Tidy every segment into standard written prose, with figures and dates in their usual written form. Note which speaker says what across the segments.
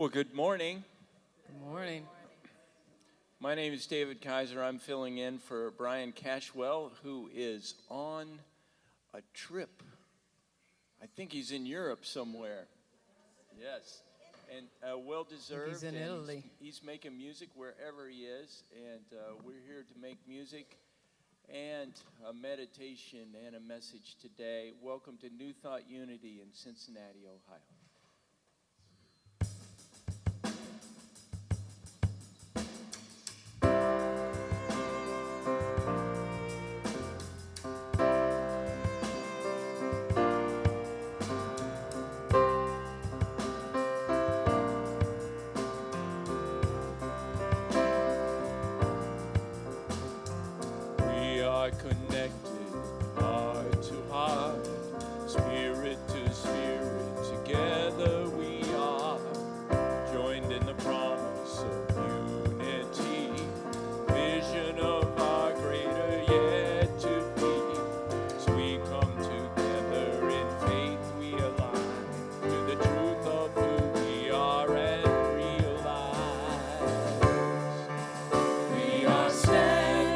Speaker 1: Well, good morning.
Speaker 2: Good morning.
Speaker 1: My name is David Kisor. I'm filling in for Brian Cashwell, who is on a trip. I think he's in Europe somewhere. Yes, and well-deserved.
Speaker 2: He's in Italy.
Speaker 1: He's making music wherever he is, and we're here to make music and a meditation and a message today. Welcome to New Thought Unity in Cincinnati, Ohio. Connected, heart to heart, spirit to spirit, together we are, joined in the promise of unity, vision of our greater yet to be. As we come together in faith, we align to the truth of who we are and realize we are standing.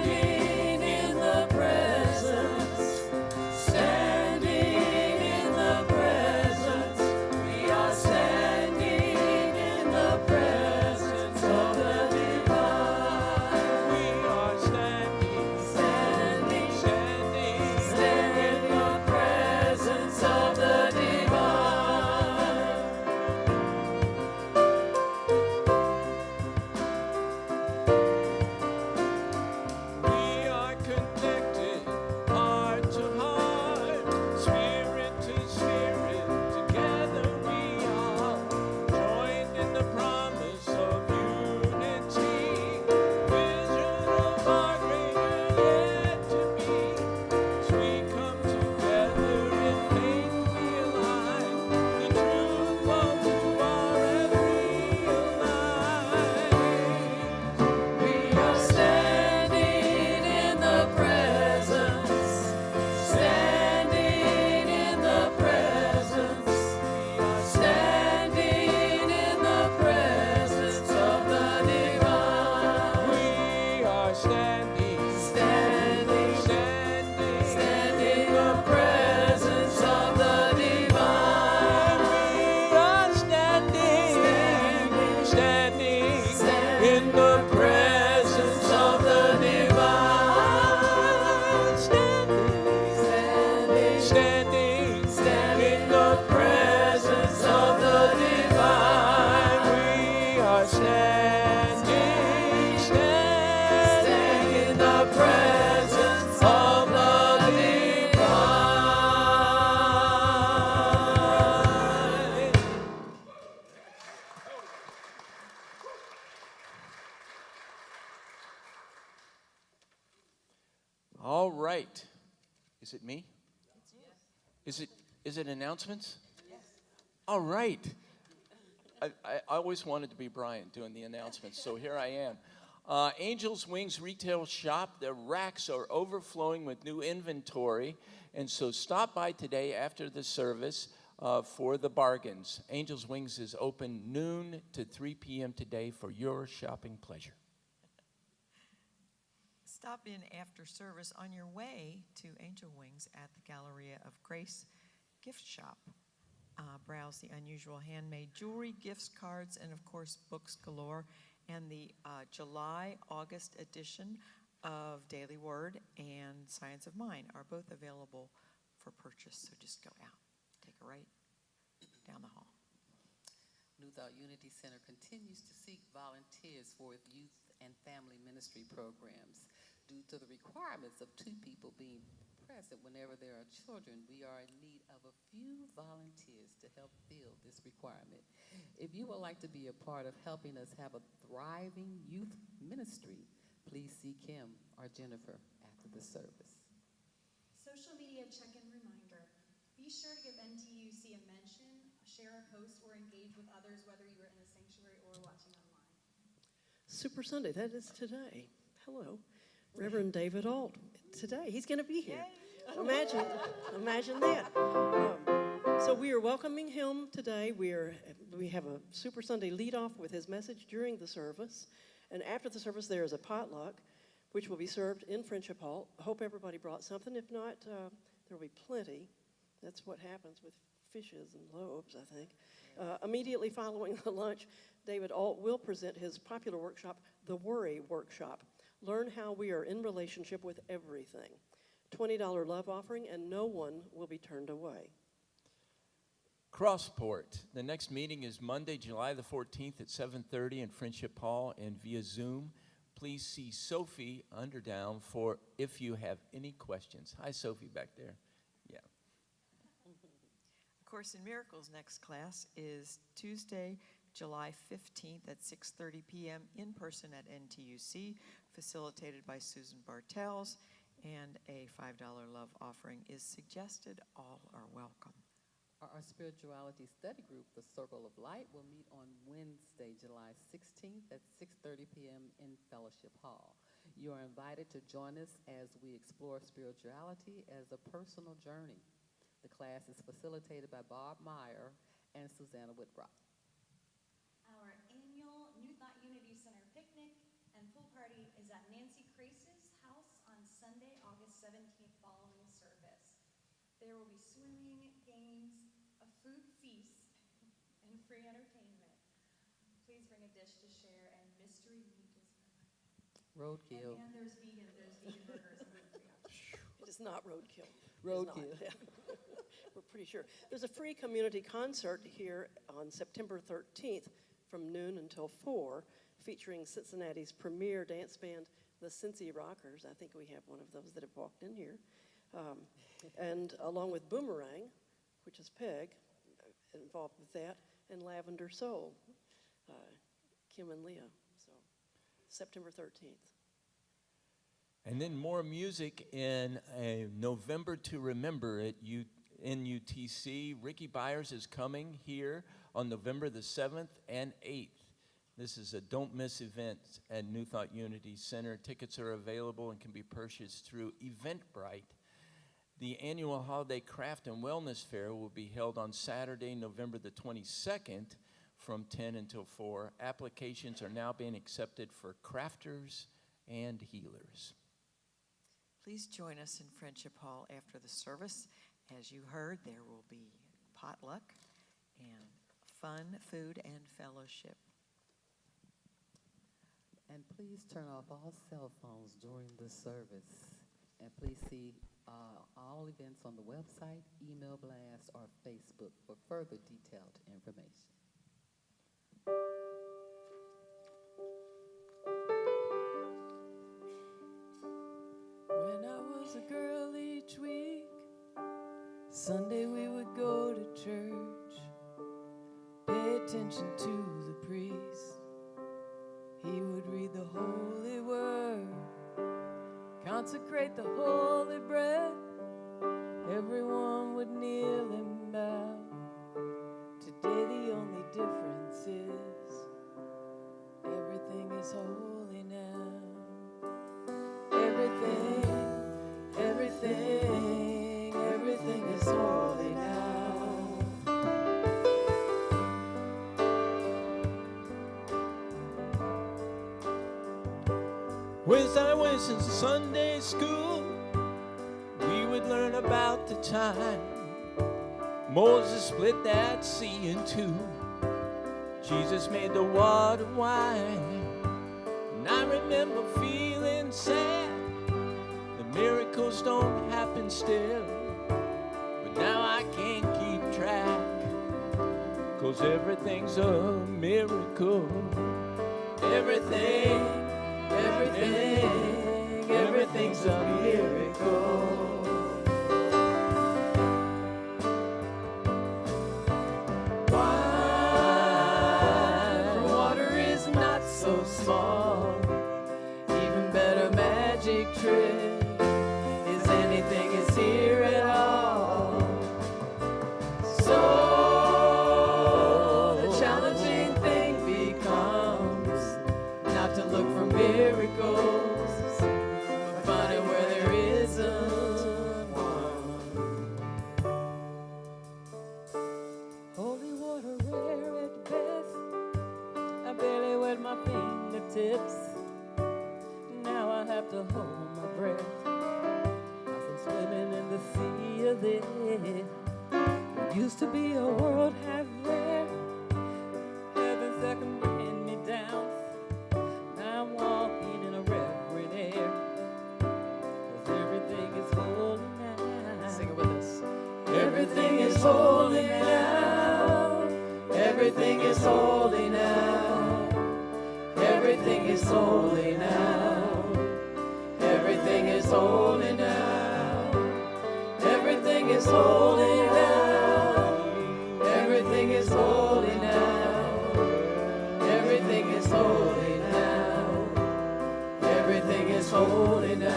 Speaker 1: All right. Is it me? Is it announcements? Yes. All right. I always wanted to be Brian doing the announcements, so here I am. Angel's Wings Retail Shop, the racks are overflowing with new inventory, and so stop by today after the service for the bargains. Angel's Wings is open noon to 3 p.m. today for your shopping pleasure.
Speaker 3: Stop in after service on your way to Angel Wings at the Galleria of Grace gift shop. Browse the unusual handmade jewelry, gifts, cards, and of course books galore. And the July-August edition of Daily Word and Science of Mind are both available for purchase. So just go out, take a right down the hall.
Speaker 2: New Thought Unity Center continues to seek volunteers for its youth and family ministry programs. Due to the requirements of 2 people being present whenever there are children, we are in need of a few volunteers to help fill this requirement. If you would like to be a part of helping us have a thriving youth ministry, please see Kim or Jennifer after the service.
Speaker 4: Social media check-in reminder. Be sure to give NTUC a mention, share a post, or engage with others, whether you are in the sanctuary or watching online.
Speaker 5: Super Sunday, that is today. Hello. Reverend David Ault today. He's going to be here. Imagine that. So we are welcoming him today. We have a Super Sunday leadoff with his message during the service. And after the service, there is a potluck, which will be served in Friendship Hall. I hope everybody brought something. If not, there will be plenty. That's what happens with fishes and loaves, I think. Immediately following the lunch, David Ault will present his popular workshop, The Worry Workshop. Learn how we are in relationship with everything. $20 love offering, and no one will be turned away.
Speaker 1: Crossport. The next meeting is Monday, July the 14th at 7:30 in Friendship Hall and via Zoom. Please see Sophie Underdown for if you have any questions. Hi, Sophie, back there. Yeah.
Speaker 3: Course in Miracles next class is Tuesday, July 15th at 6:30 p.m. in person at NTUC, facilitated by Susan Bartels, and a $5 love offering is suggested. All are welcome.
Speaker 2: Our spirituality study group, the Circle of Light, will meet on Wednesday, July 16th at 6:30 p.m. in Fellowship Hall. You are invited to join us as we explore spirituality as a personal journey. The class is facilitated by Bob Meyer and Susanna Whitrock.
Speaker 4: Our annual New Thought Unity Center picnic and pool party is at Nancy Crace's house on Sunday, August 17th following service. There will be swimming, games, a food feast, and free entertainment. Please bring a dish to share, and mystery meat is provided.
Speaker 2: Roadkill.
Speaker 4: And there's vegan burgers and gluten-free.
Speaker 5: It is not roadkill. It is
Speaker 2: Roadkill.
Speaker 5: not. We're pretty sure. There's a free community concert here on September 13th from noon until 4, featuring Cincinnati's premier dance band, the Cincy Rockers. I think we have one of those that have walked in here. And along with Boomerang, which is Peg, involved with that, and Lavender Soul, Kim and Leah. So September 13th.
Speaker 1: And then more music in November to Remember at NUTC. Ricky Byers is coming here on November the 7th and 8th. This is a don't miss event at New Thought Unity Center. Tickets are available and can be purchased through Eventbrite. The annual Holiday Craft and Wellness Fair will be held on Saturday, November the 22nd from 10 until 4. Applications are now being accepted for crafters and healers.
Speaker 3: Please join us in Friendship Hall after the service. As you heard, there will be potluck and fun, food, and fellowship.
Speaker 2: And please turn off all cell phones during the service. And please see all events on the website, email blast, or Facebook for further detailed information.
Speaker 6: When I was a girl each week, Sunday we would go to church, pay attention to the priest. He would read the holy word, consecrate the holy bread. Everyone would kneel and bow. Today the only difference is everything is holy now. Everything is holy now.
Speaker 1: When I was in Sunday school, we would learn about the time Moses split that sea in two. Jesus made the water wine. And I remember feeling sad. The miracles don't happen still. But now I can't keep track, 'cause everything's a miracle.
Speaker 6: Everything's a miracle. Wine from water is not so small. Even better magic trick is anything is here at all. So the challenging thing becomes not to look for miracles, but finding where there isn't one. have to hold my breath, 'cause I'm swimming in the sea of this. There used to be a world half there, heaven second bring me down. Now I'm walking in a reverent air, 'cause everything is holy now.
Speaker 2: Sing it with us.
Speaker 6: Everything is holy now. Everything is holy now. Everything is holy now. Everything is holy now. Everything is holy now. Everything is holy now. Everything is holy now. Everything is holy now.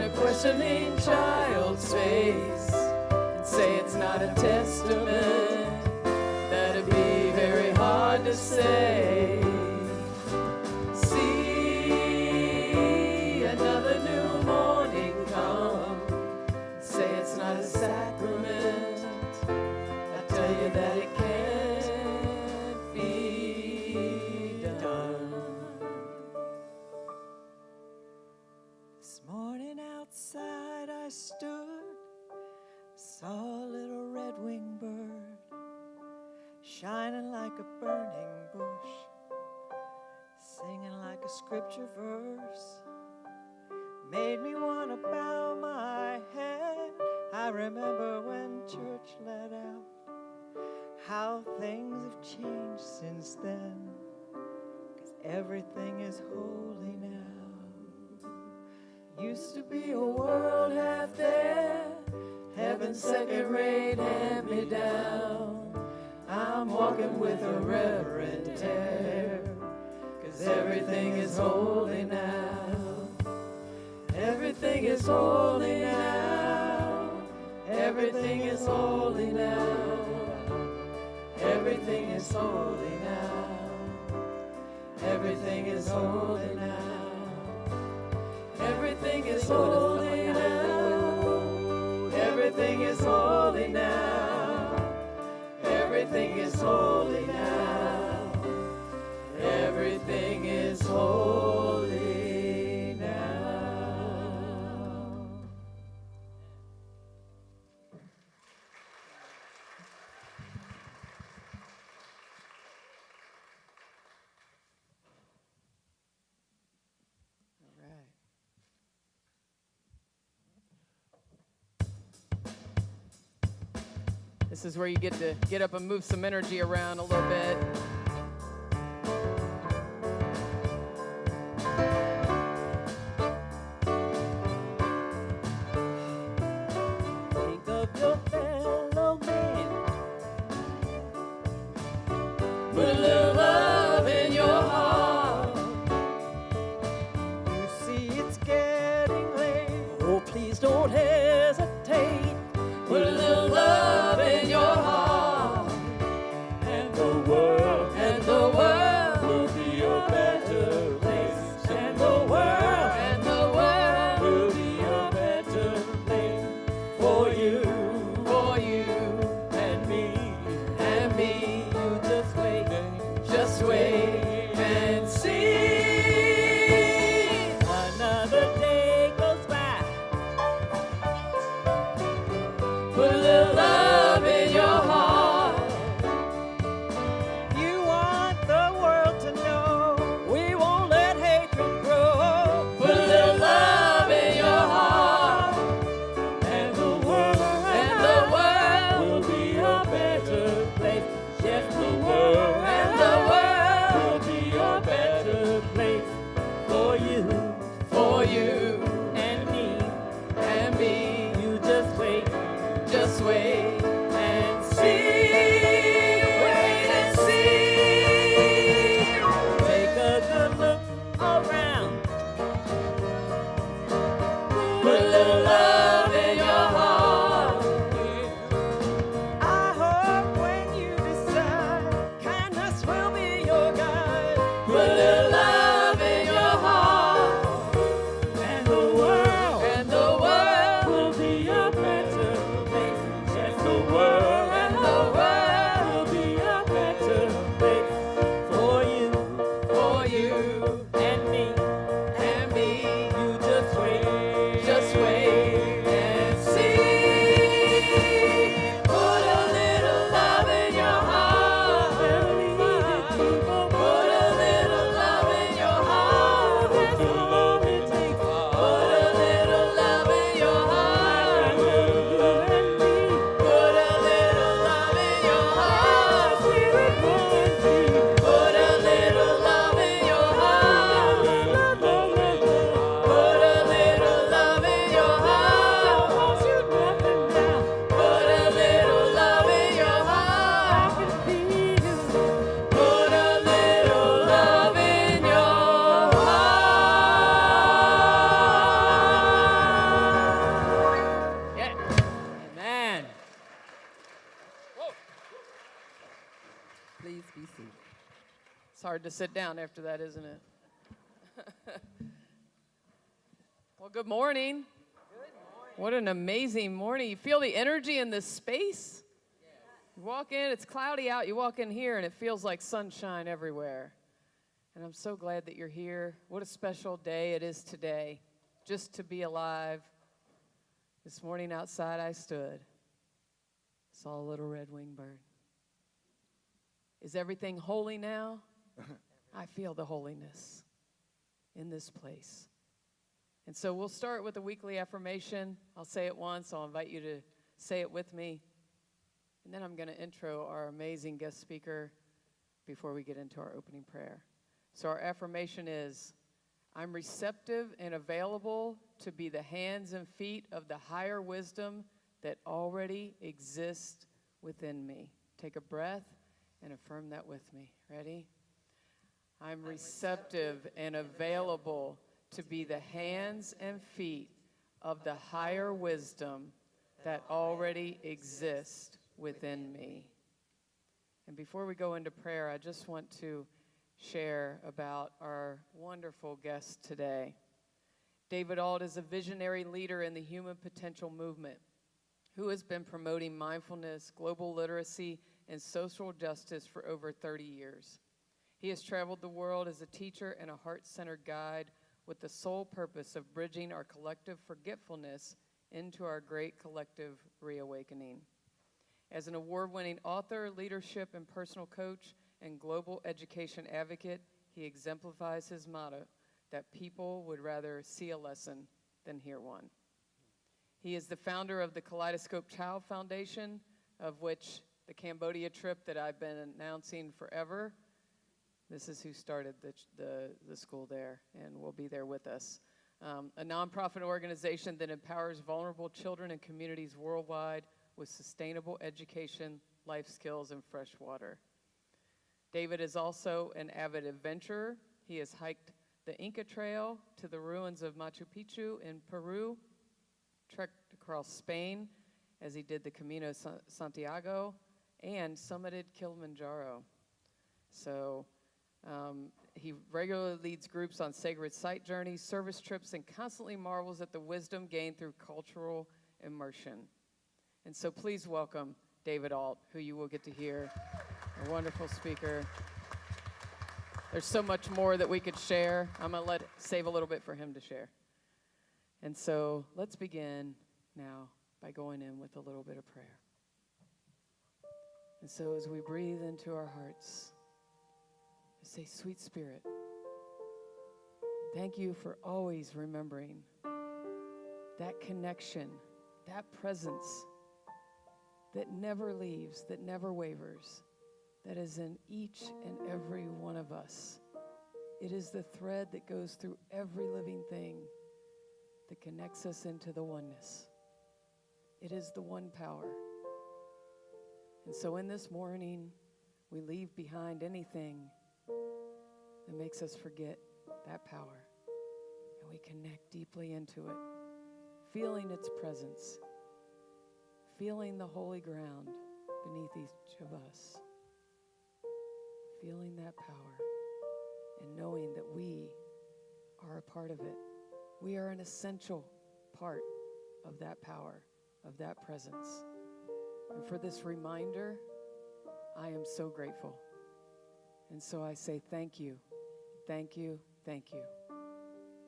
Speaker 6: A questioning child's face and say it's not a testament. That'd be very hard to say. See another new morning come. Say it's not a sacrament. I tell you that it can't be done.
Speaker 3: This morning outside I stood, saw a little red-winged bird shining like a burning bush, singing like a scripture verse, made me want to bow my head. I remember when church let out, how things have changed since then, 'cause everything is holy now. Used to be a world half there, heaven's second rate hand me down. I'm walking with a reverent air, 'cause everything is holy now. Everything is holy now. Everything is holy now. Everything is holy now. Everything is holy now. Everything is holy now. Everything is holy now. Everything is holy now. Everything is holy now.
Speaker 2: All right. This is where you get to get up and move some energy around a little bit.
Speaker 6: Think of your fellow man. Put a little love in your heart.
Speaker 3: You see it's getting late.
Speaker 5: Oh, please don't hesitate.
Speaker 6: Put a little love in your heart.
Speaker 1: And the world
Speaker 6: And the world.
Speaker 1: will be a better place.
Speaker 6: And the world. And the world.
Speaker 1: Will be a better place for you
Speaker 6: For you
Speaker 1: and me.
Speaker 6: and me.
Speaker 1: You just wait.
Speaker 6: hard to sit down after that, isn't it? Well, good morning. What an amazing morning. You feel the energy in this space? You walk in, it's cloudy out. You walk in here, and it feels like sunshine everywhere. And I'm so glad that you're here. What a special day it is today, just to be alive. This morning outside I stood, saw a little red-winged bird. Is everything holy now? I feel the holiness in this place. And so we'll start with a weekly affirmation. I'll say it once. I'll invite you to say it with me. And then I'm going to intro our amazing guest speaker before we get into our opening prayer. So our affirmation is, I'm receptive and available to be the hands and feet of the higher wisdom that already exists within me. Take a breath and affirm that with me. Ready? I'm receptive and available to be the hands and feet of the higher wisdom that already exists within me. And before we go into prayer, I just want to share about our wonderful guest today. David Ault is a visionary leader in the human potential movement who has been promoting mindfulness, global literacy, and social justice for over 30 years. He has traveled the world as a teacher and a heart-centered guide with the sole purpose of bridging our collective forgetfulness into our great collective reawakening. As an award-winning author, leadership and personal coach, and global education advocate, he exemplifies his motto that people would rather see a lesson than hear one. He is the founder of the Kaleidoscope Child Foundation, of which the Cambodia trip that I've been announcing forever, this is who started the school there and will be there with us. A nonprofit organization that empowers vulnerable children and communities worldwide with sustainable education, life skills, and fresh water. David is also an avid adventurer. He has hiked the Inca Trail to the ruins of Machu Picchu in Peru, trekked across Spain as he did the Camino Santiago, and summited Kilimanjaro. So he regularly leads groups on sacred site journeys, service trips, and constantly marvels at the wisdom gained through cultural immersion. And so please welcome David Ault, who you will get to hear, a wonderful speaker. There's so much more that we could share. I'm going to save a little bit for him to share. And so let's begin now by going in with a little bit of prayer. And so as we breathe into our hearts, I say, sweet Spirit, thank you for always remembering that connection, that presence that never leaves, that never wavers, that is in each and every one of us. It is the thread that goes through every living thing that connects us into the oneness. It is the one power. And so in this morning, we leave behind anything that makes us forget that power. And we connect deeply into it, feeling its presence, feeling the holy ground beneath each of us, feeling that power, and knowing that we are a part of it. We are an essential part of that power, of that presence. And for this reminder, I am so grateful. And so I say thank you, thank you, thank you.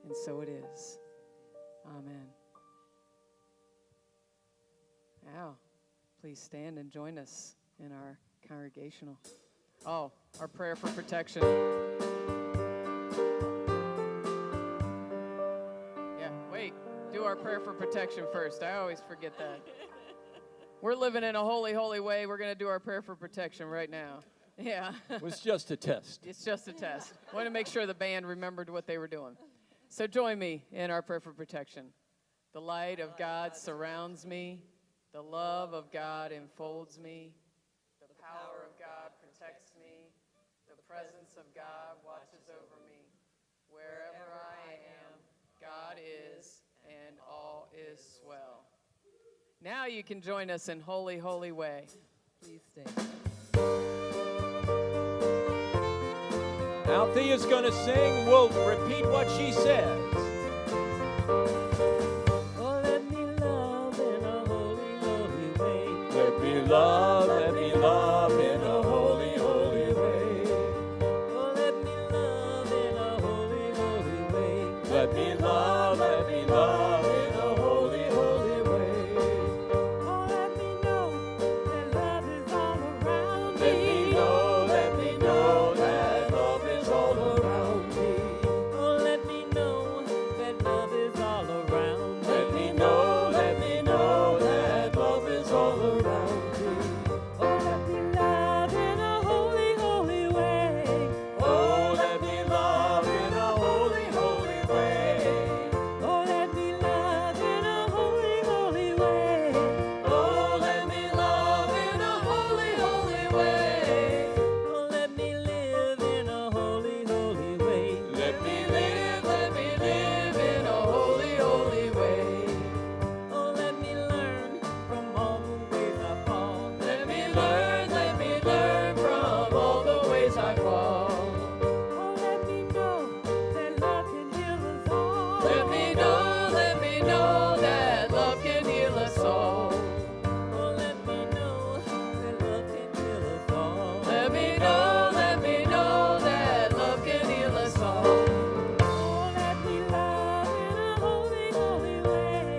Speaker 6: And so it is. Amen. Now, please stand and join us in our congregational. Oh, our prayer for protection. Yeah, wait. Do our prayer for protection first. I always forget that. We're living in a holy, holy way. We're going to do our prayer for protection right now. Yeah.
Speaker 1: It was just a test.
Speaker 6: It's just a test. Want to make sure the band remembered what they were doing. So join me in our prayer for protection. The light of God surrounds me. The love of God enfolds me. The power of God protects me. The presence of God watches over me. Wherever I am, God is, and all is well. Now you can join us in Holy, Holy Way. Please stay.
Speaker 1: Althea's going to sing. We'll repeat what she says.
Speaker 6: Oh, let me love in a holy, holy way.
Speaker 1: Let me love in a holy, holy way.
Speaker 6: Oh, let me love in a holy, holy way.
Speaker 1: Let me love in a holy, holy way.
Speaker 6: Oh, let me know that love is all around me.
Speaker 1: Let me know that love is all around me.
Speaker 6: Oh, let me know that love is all around me.
Speaker 1: Let me know that love is all around me.
Speaker 6: Oh, let me love in a holy, holy way.
Speaker 1: Oh, let me love in a holy, holy way.
Speaker 6: Oh, let me love in a holy, holy way.
Speaker 1: Oh, let me love in a holy, holy way.
Speaker 6: Oh, let me live in a holy, holy way.
Speaker 1: Let me live in a holy, holy way.
Speaker 6: Oh, let me learn from all the ways I fall.
Speaker 1: Let me learn from all the ways I fall.
Speaker 6: Oh, let me know that love can heal us all.
Speaker 1: Let me know that love can heal us all.
Speaker 6: Oh, let me know that love can heal us all.
Speaker 1: Let me know that love can heal us all.
Speaker 6: Oh, let me love in a holy, holy way.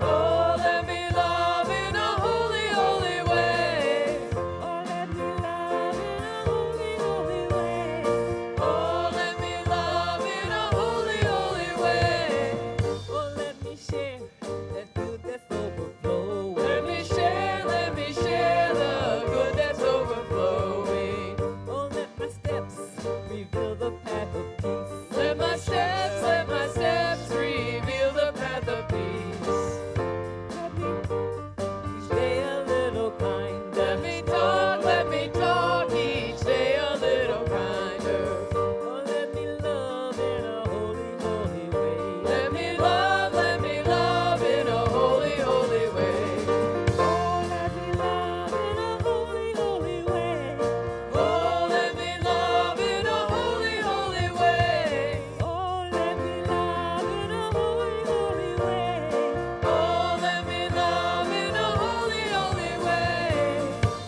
Speaker 1: Oh, let me love in a holy, holy way.
Speaker 6: Oh, let me love in a holy, holy way.
Speaker 1: Oh, let me love in a holy, holy way.
Speaker 6: Oh, let me share that good that's overflowing.
Speaker 1: Let me share the good that's overflowing.
Speaker 6: Oh, let my steps reveal the path of peace.
Speaker 1: Let my steps reveal the path of peace.
Speaker 6: Let me stay a little kinder.
Speaker 1: Let me talk each day a little kinder.
Speaker 6: Oh, let me love in a holy, holy way.
Speaker 1: Let me love in a holy, holy way.
Speaker 6: Oh, let me love in a holy, holy way.
Speaker 1: Oh, let me love in a holy, holy way.
Speaker 6: Oh, let me love in a holy, holy way.
Speaker 1: Oh, let me love in a holy, holy way.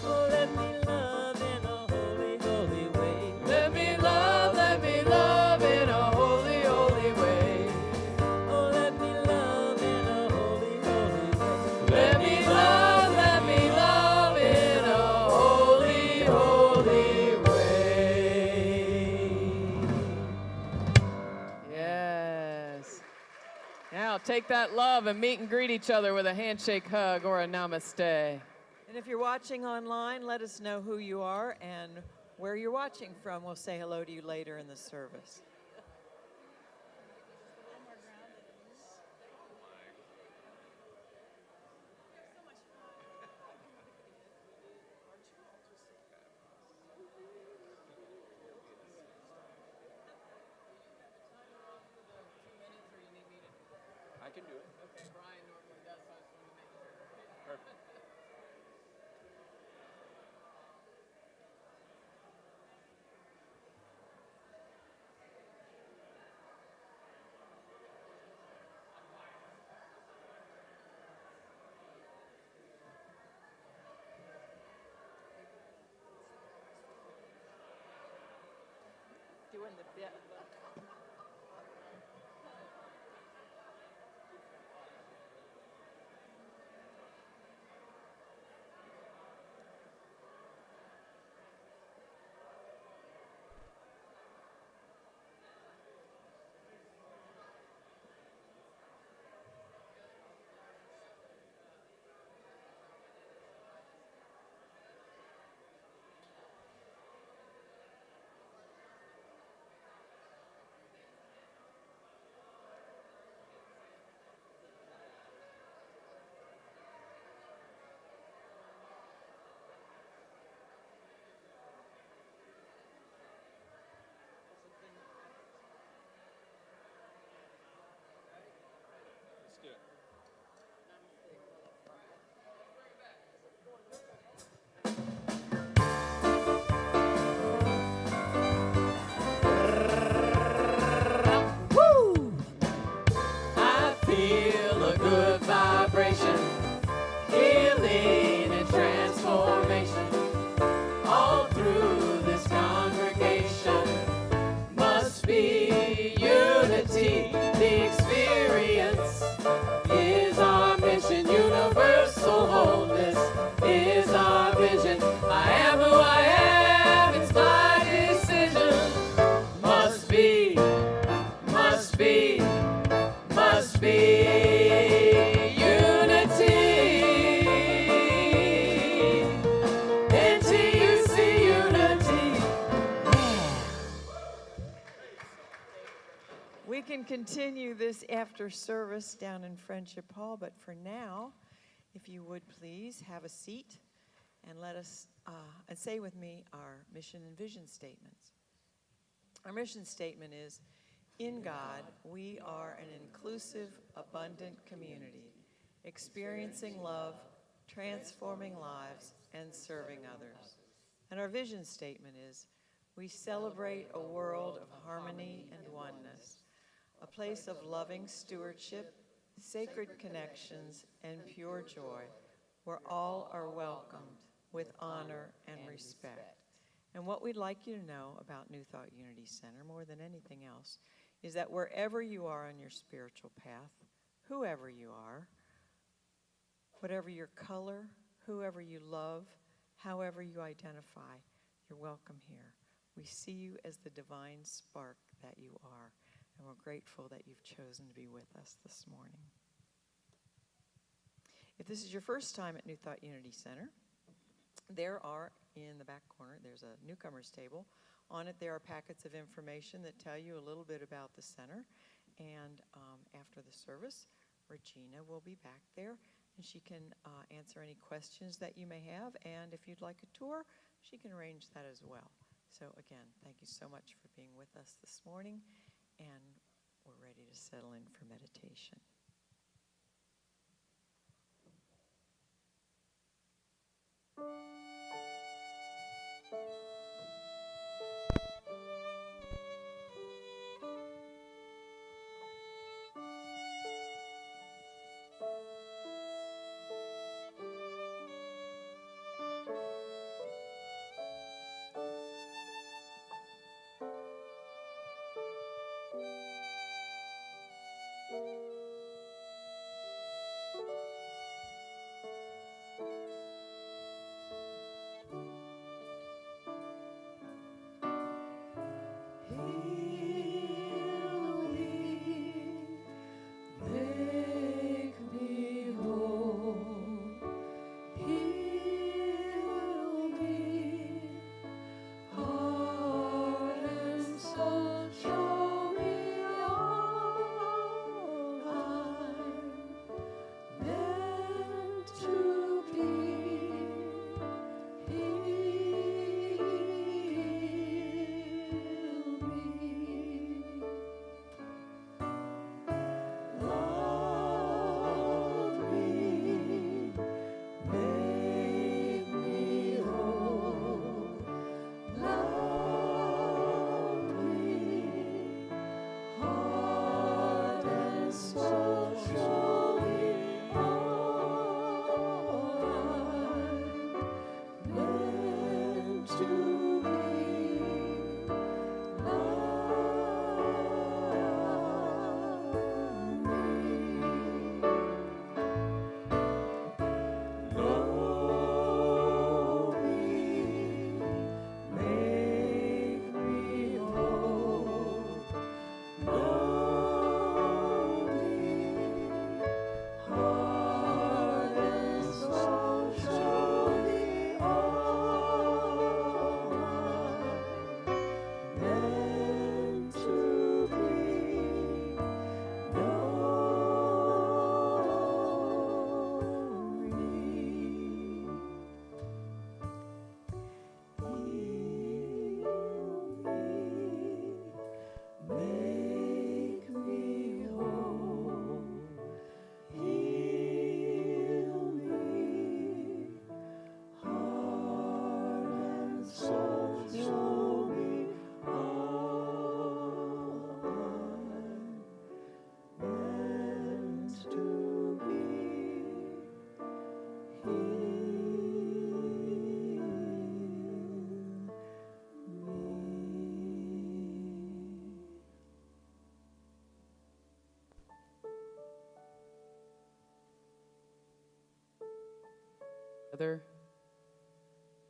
Speaker 6: Oh, let me love in a holy, holy way.
Speaker 1: Let me love in a holy, holy way.
Speaker 6: Oh, let me love in a holy, holy way.
Speaker 1: Let me love in a holy, holy way.
Speaker 6: Yes. Now take that love and meet and greet each other with a handshake, hug, or a namaste.
Speaker 3: And if you're watching online, let us know who you are and where you're watching from. We'll say hello to you later in the service.
Speaker 1: I can do it.
Speaker 6: Okay, Brian normally does, so I just want to make sure.
Speaker 1: Perfect.
Speaker 3: Doing the bit. We can continue this after service down in Friendship Hall, but for now, if you would please have a seat and let us, and say with me our mission and vision statements. Our mission statement is, in God, we are an inclusive, abundant community, experiencing love, transforming lives, and serving others. And our vision statement is, we celebrate a world of harmony and oneness, a place of loving stewardship, sacred connections, and pure joy, where all are welcomed with honor and respect. And what we'd like you to know about New Thought Unity Center, more than anything else, is that wherever you are on your spiritual path, whoever you are, whatever your color, whoever you love, however you identify, you're welcome here. We see you as the divine spark that you are, and we're grateful that you've chosen to be with us this morning. If this is your first time at New Thought Unity Center, there are, in the back corner, there's a newcomers table. On it, there are packets of information that tell you a little bit about the center. And after the service, Regina will be back there, and she can answer any questions that you may have. And if you'd like a tour, she can arrange that as well. So again, thank you so much for being with us this morning, and we're ready to settle in for meditation.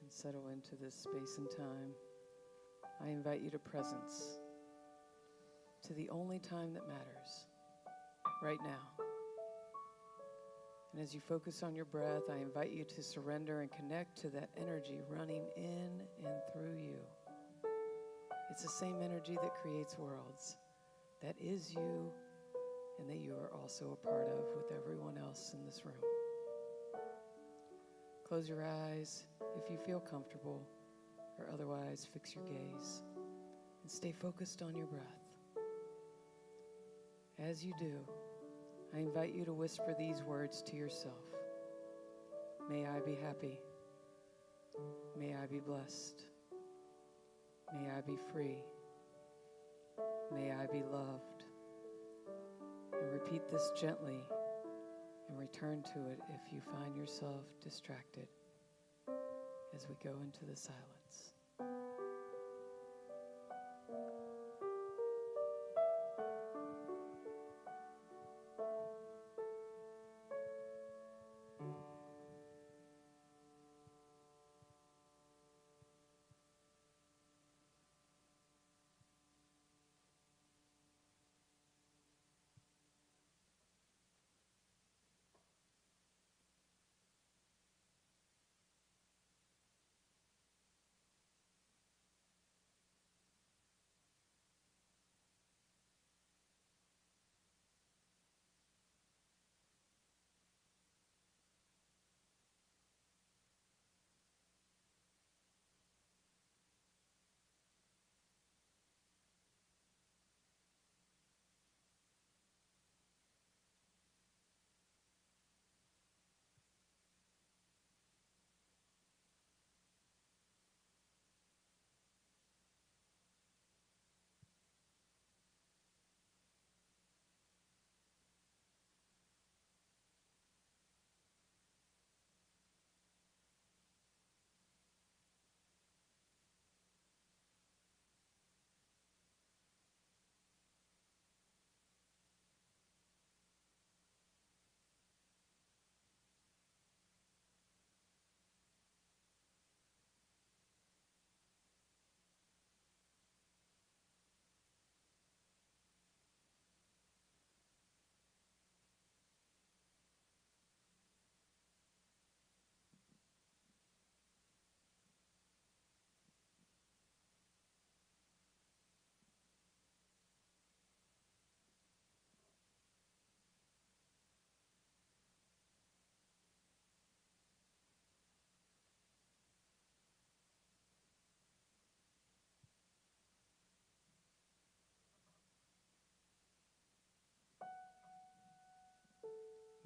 Speaker 6: And settle into this space and time. I invite you to presence, to the only time that matters, right now. And as you focus on your breath, I invite you to surrender and connect to that energy running in and through you. It's the same energy that creates worlds. that is you and that you are also a part of with everyone else in this room. Close your eyes if you feel comfortable, or otherwise fix your gaze and stay focused on your breath. As you do, I invite you to whisper these words to yourself. May I be happy. May I be blessed. May I be free. May I be loved. And repeat this gently and return to it if you find yourself distracted as we go into the silence.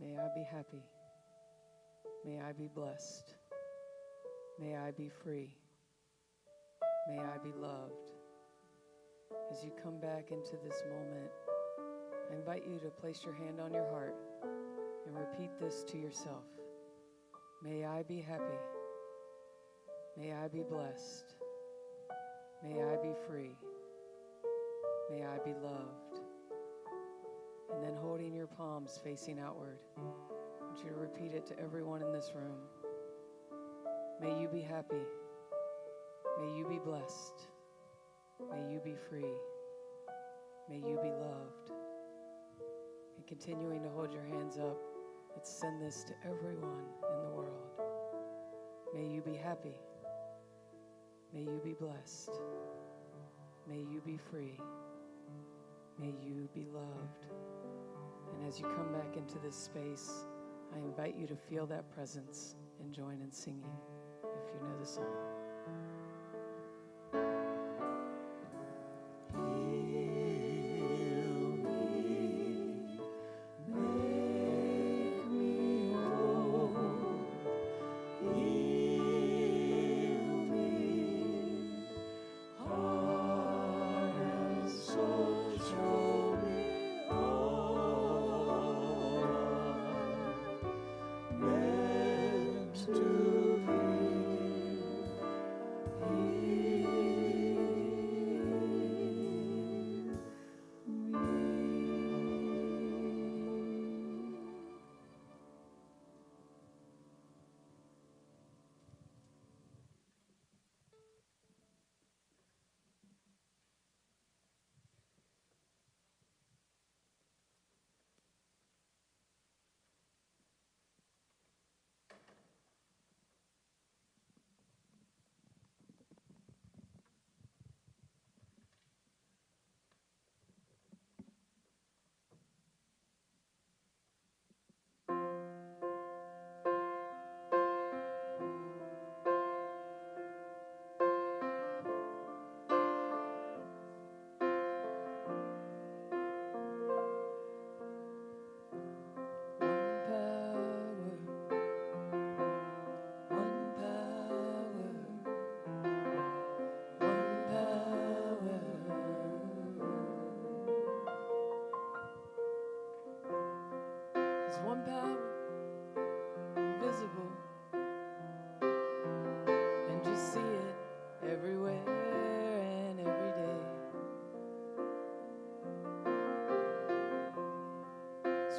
Speaker 6: May I be happy. May I be blessed. May I be free. May I be loved. As you come back into this moment, I invite you to place your hand on your heart and repeat this to yourself. May I be happy. May I be blessed. May I be free. May I be loved. And then holding your palms facing outward, I want you to repeat it to everyone in this room. May you be happy. May you be blessed. May you be free. May you be loved. And continuing to hold your hands up, let's send this to everyone in the world. May you be happy. May you be blessed. May you be free. May you be loved. And as you come back into this space, I invite you to feel that presence and join in singing if you know the song.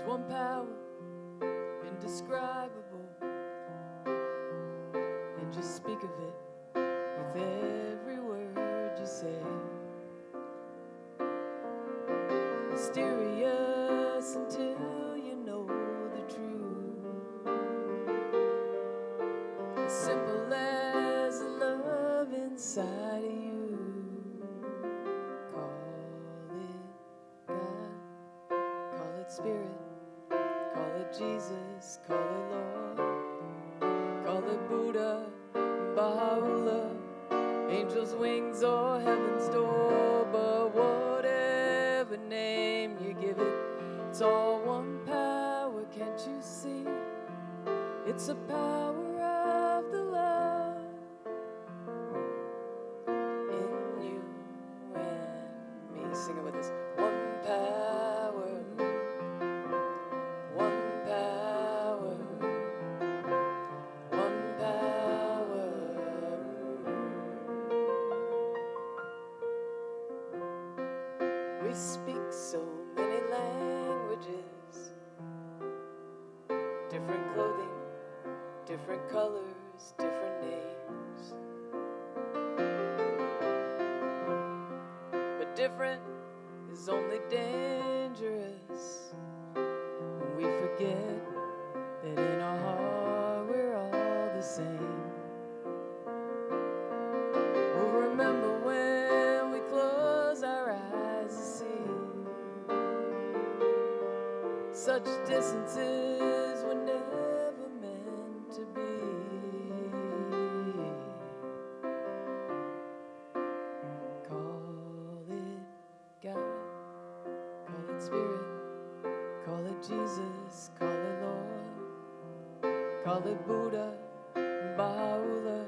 Speaker 6: There's one power, indescribable, and just speak of it with every word you say. Mysterious until you know the truth. As simple as the love inside of you. Call it God, call it Spirit, call it Jesus, call it Lord, call it Buddha, Baha'u'llah, angels' wings or heaven's door. But whatever name you give it, it's all one power, can't you see? It's the power of the love in you and me. Sing it with us. One power, one power, one power. We speak so many languages, different clothing, different colors, different names. But different is only dangerous when we forget that in our heart we're all the same. We'll remember when we close our eyes to see such distances were never meant to be. Call it God, call it Spirit, call it Jesus, call it Lord, call it Buddha, Baha'u'llah,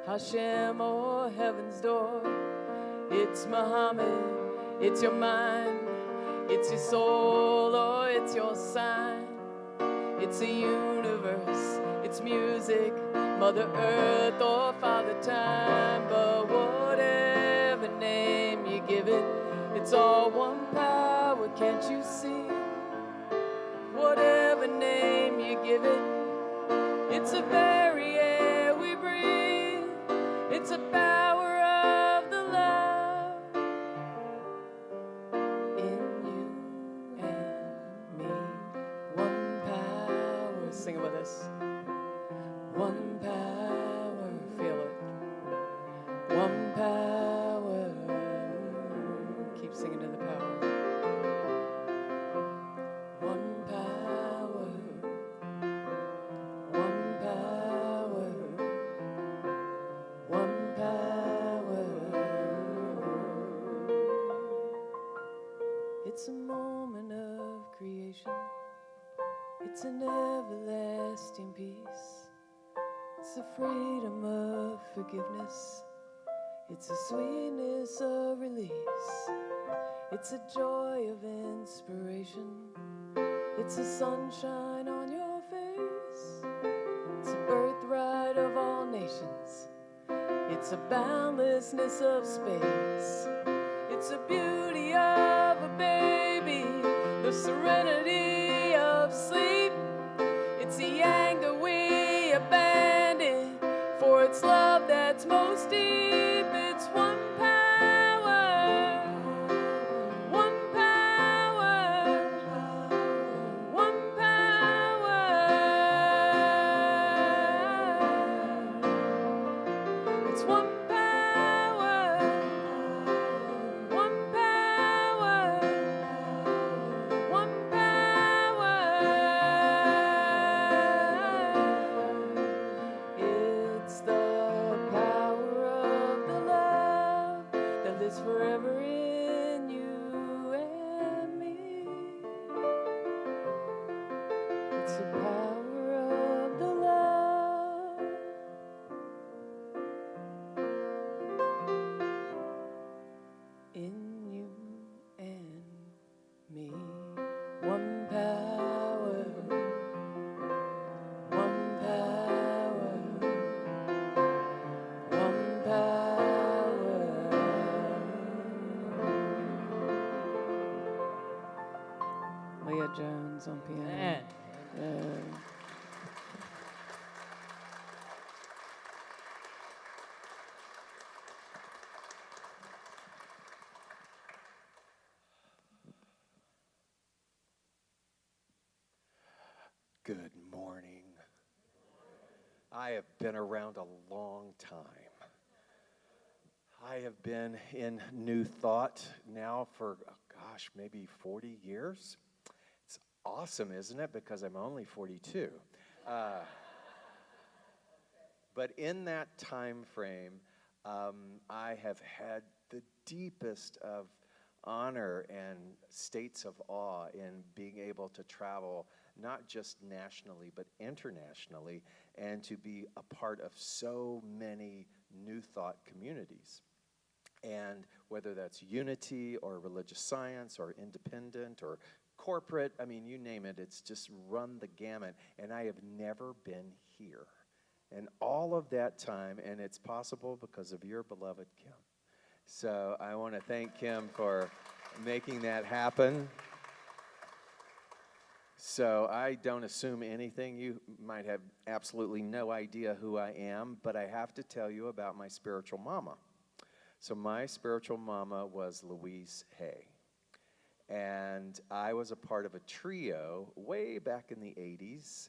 Speaker 6: Hashem or heaven's door. It's Muhammad, it's your mind, it's your soul or it's your sign. It's a universe, it's music, Mother Earth or Father Time. But whatever name you give it, it's all one power, can't you see? Whatever name you give it, it's the very air we breathe. It's the power of the love in you and me. One power, sing it with us. One power, feel it. One power, keep singing to the power. One power, one power, one power. It's a moment of creation. It's an everlasting peace. It's the freedom of forgiveness. It's the sweetness of release. It's a joy of inspiration. It's the sunshine on your face. It's a birthright of all nations. It's a boundlessness of space. It's the beauty of a baby, the serenity of sleep. It's the anger we abandon for its love that's most deep. It's one power, one power, one power. It's one power, one power, one power. It's the power of the love that lives forever in you and me. It's the power of the love in you and me. One power, one power, one power. Leah Jones on piano.
Speaker 7: Man.
Speaker 8: Good morning. I have been around a long time. I have been in New Thought now for, maybe 40 years. It's awesome, isn't it? Because I'm only 42. But in that time frame, I have had the deepest of honor and states of awe in being able to travel not just nationally but internationally, and to be a part of so many New Thought communities. And whether that's unity or religious science or independent or corporate, I mean, you name it, it's just run the gamut. And I have never been here. And all of that time, and it's possible because of your beloved Kim. So I want to thank Kim for making that happen. So I don't assume anything. You might have absolutely no idea who I am, but I have to tell you about my spiritual mama. So my spiritual mama was Louise Hay. And I was a part of a trio way back in the 80s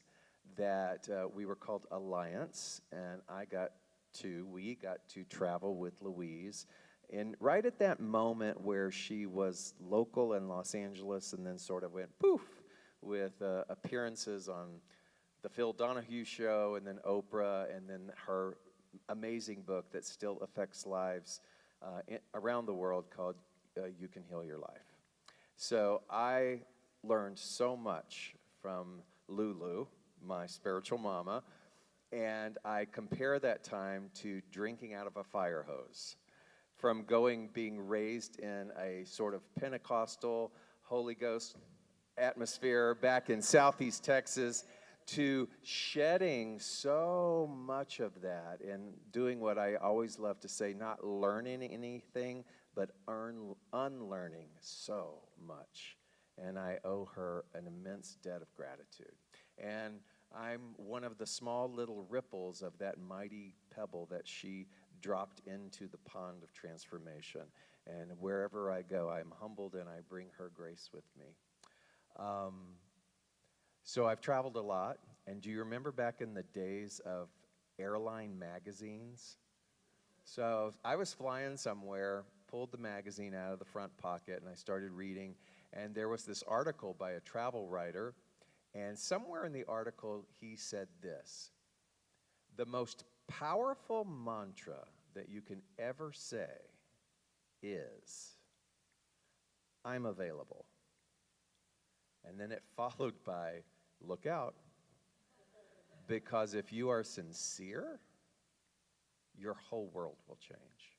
Speaker 8: that we were called Alliance, and we got to travel with Louise. And right at that moment where she was local in Los Angeles and then sort of went poof with appearances on the Phil Donahue Show and then Oprah and then her amazing book that still affects lives around the world called You Can Heal Your Life. So I learned so much from Lulu, my spiritual mama, and I compare that time to drinking out of a fire hose. From being raised in a sort of Pentecostal, Holy Ghost atmosphere back in Southeast Texas, to shedding so much of that and doing what I always love to say, not learning anything, but unlearning so much. And I owe her an immense debt of gratitude. And I'm one of the small little ripples of that mighty pebble that she dropped into the pond of transformation. And wherever I go, I'm humbled and I bring her grace with me. So I've traveled a lot, and do you remember back in the days of airline magazines? So I was flying somewhere, pulled the magazine out of the front pocket, and I started reading, and there was this article by a travel writer, and somewhere in the article he said this: the most powerful mantra that you can ever say is, I'm available. And then it followed by, look out, because if you are sincere, your whole world will change.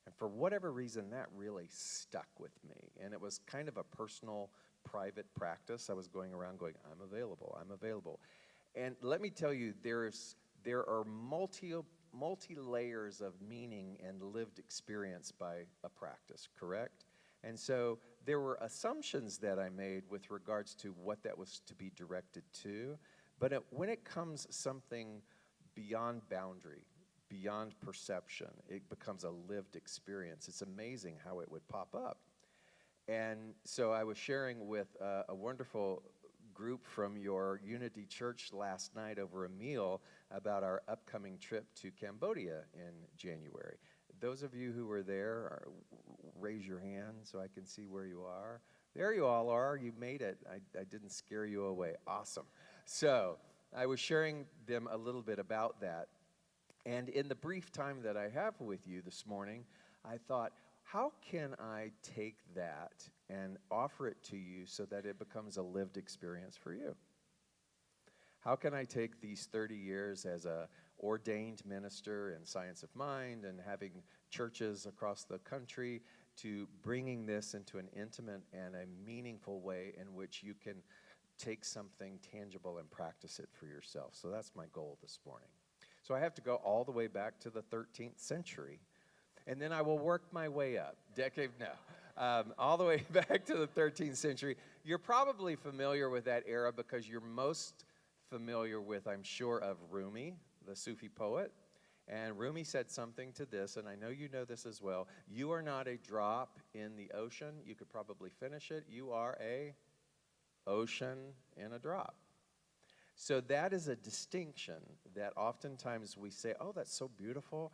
Speaker 8: And for whatever reason, that really stuck with me. And it was kind of a personal, private practice. I was going around going, I'm available, I'm available. And let me tell you, there are multi layers of meaning and lived experience by a practice, correct? And so there were assumptions that I made with regards to what that was to be directed to. But when it comes something beyond boundary, beyond perception, it becomes a lived experience. It's amazing how it would pop up. And so I was sharing with a wonderful group from your Unity Church last night over a meal about our upcoming trip to Cambodia in January. Those of you who were there, raise your hand so I can see where you are. There you all are. You made it. I didn't scare you away. Awesome. So I was sharing them a little bit about that. And in the brief time that I have with you this morning, I thought, how can I take that and offer it to you so that it becomes a lived experience for you? How can I take these 30 years as a ordained minister in science of mind and having churches across the country to bringing this into an intimate and a meaningful way in which you can take something tangible and practice it for yourself? So that's my goal this morning. So I have to go all the way back to the 13th century, and then I will work my way up. all the way back to the 13th century. You're probably familiar with that era because you're most familiar with, I'm sure, of Rumi, the Sufi poet. And Rumi said something to this, and I know you know this as well. You are not a drop in the ocean. You could probably finish it. You are a ocean in a drop. So that is a distinction that oftentimes we say, oh, that's so beautiful,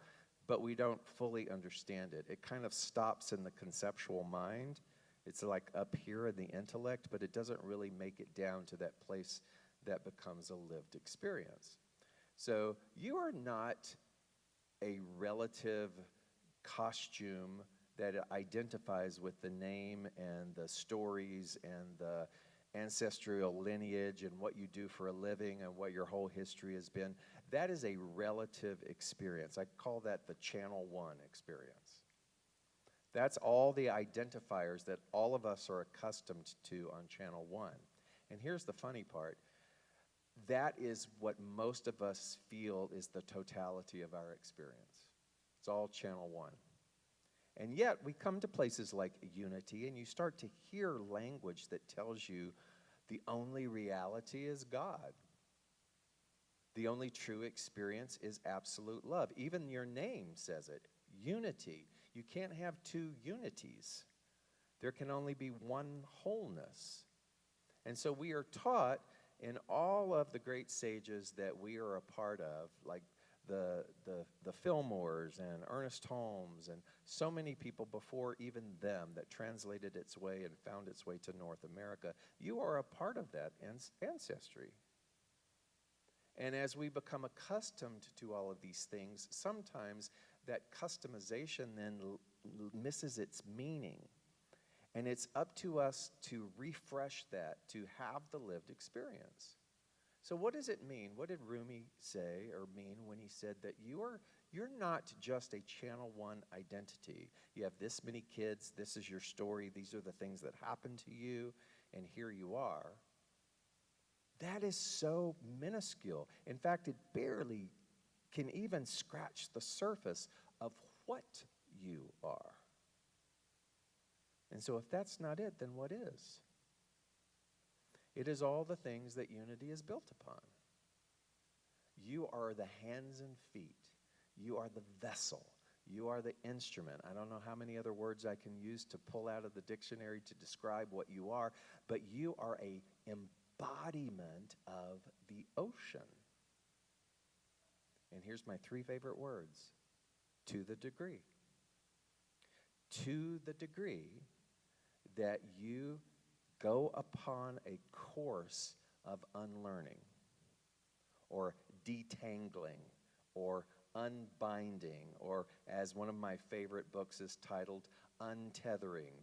Speaker 8: but we don't fully understand it. It kind of stops in the conceptual mind. It's like up here in the intellect, but it doesn't really make it down to that place that becomes a lived experience. So you are not a relative costume that identifies with the name and the stories and the ancestral lineage and what you do for a living and what your whole history has been. That is a relative experience. I call that the Channel 1 experience. That's all the identifiers that all of us are accustomed to on Channel 1. And here's the funny part. That is what most of us feel is the totality of our experience. It's all Channel 1. And yet, we come to places like Unity, and you start to hear language that tells you the only reality is God. The only true experience is absolute love. Even your name says it, Unity. You can't have two unities. There can only be one wholeness. And so we are taught in all of the great sages that we are a part of, like the Fillmores and Ernest Holmes and so many people before even them that translated its way and found its way to North America, you are a part of that ancestry. And as we become accustomed to all of these things, sometimes that customization then misses its meaning. And it's up to us to refresh that, to have the lived experience. So what does it mean? What did Rumi say or mean when he said that you're not just a Channel 1 identity? You have this many kids, this is your story, these are the things that happened to you, and here you are. That is so minuscule. In fact, it barely can even scratch the surface of what you are. And so if that's not it, then what is? It is all the things that Unity is built upon. You are the hands and feet. You are the vessel. You are the instrument. I don't know how many other words I can use to pull out of the dictionary to describe what you are, but you are an embodiment of the ocean. And here's my 3 favorite words. To the degree. To the degree that you go upon a course of unlearning or detangling or unbinding, or as one of my favorite books is titled, Untethering,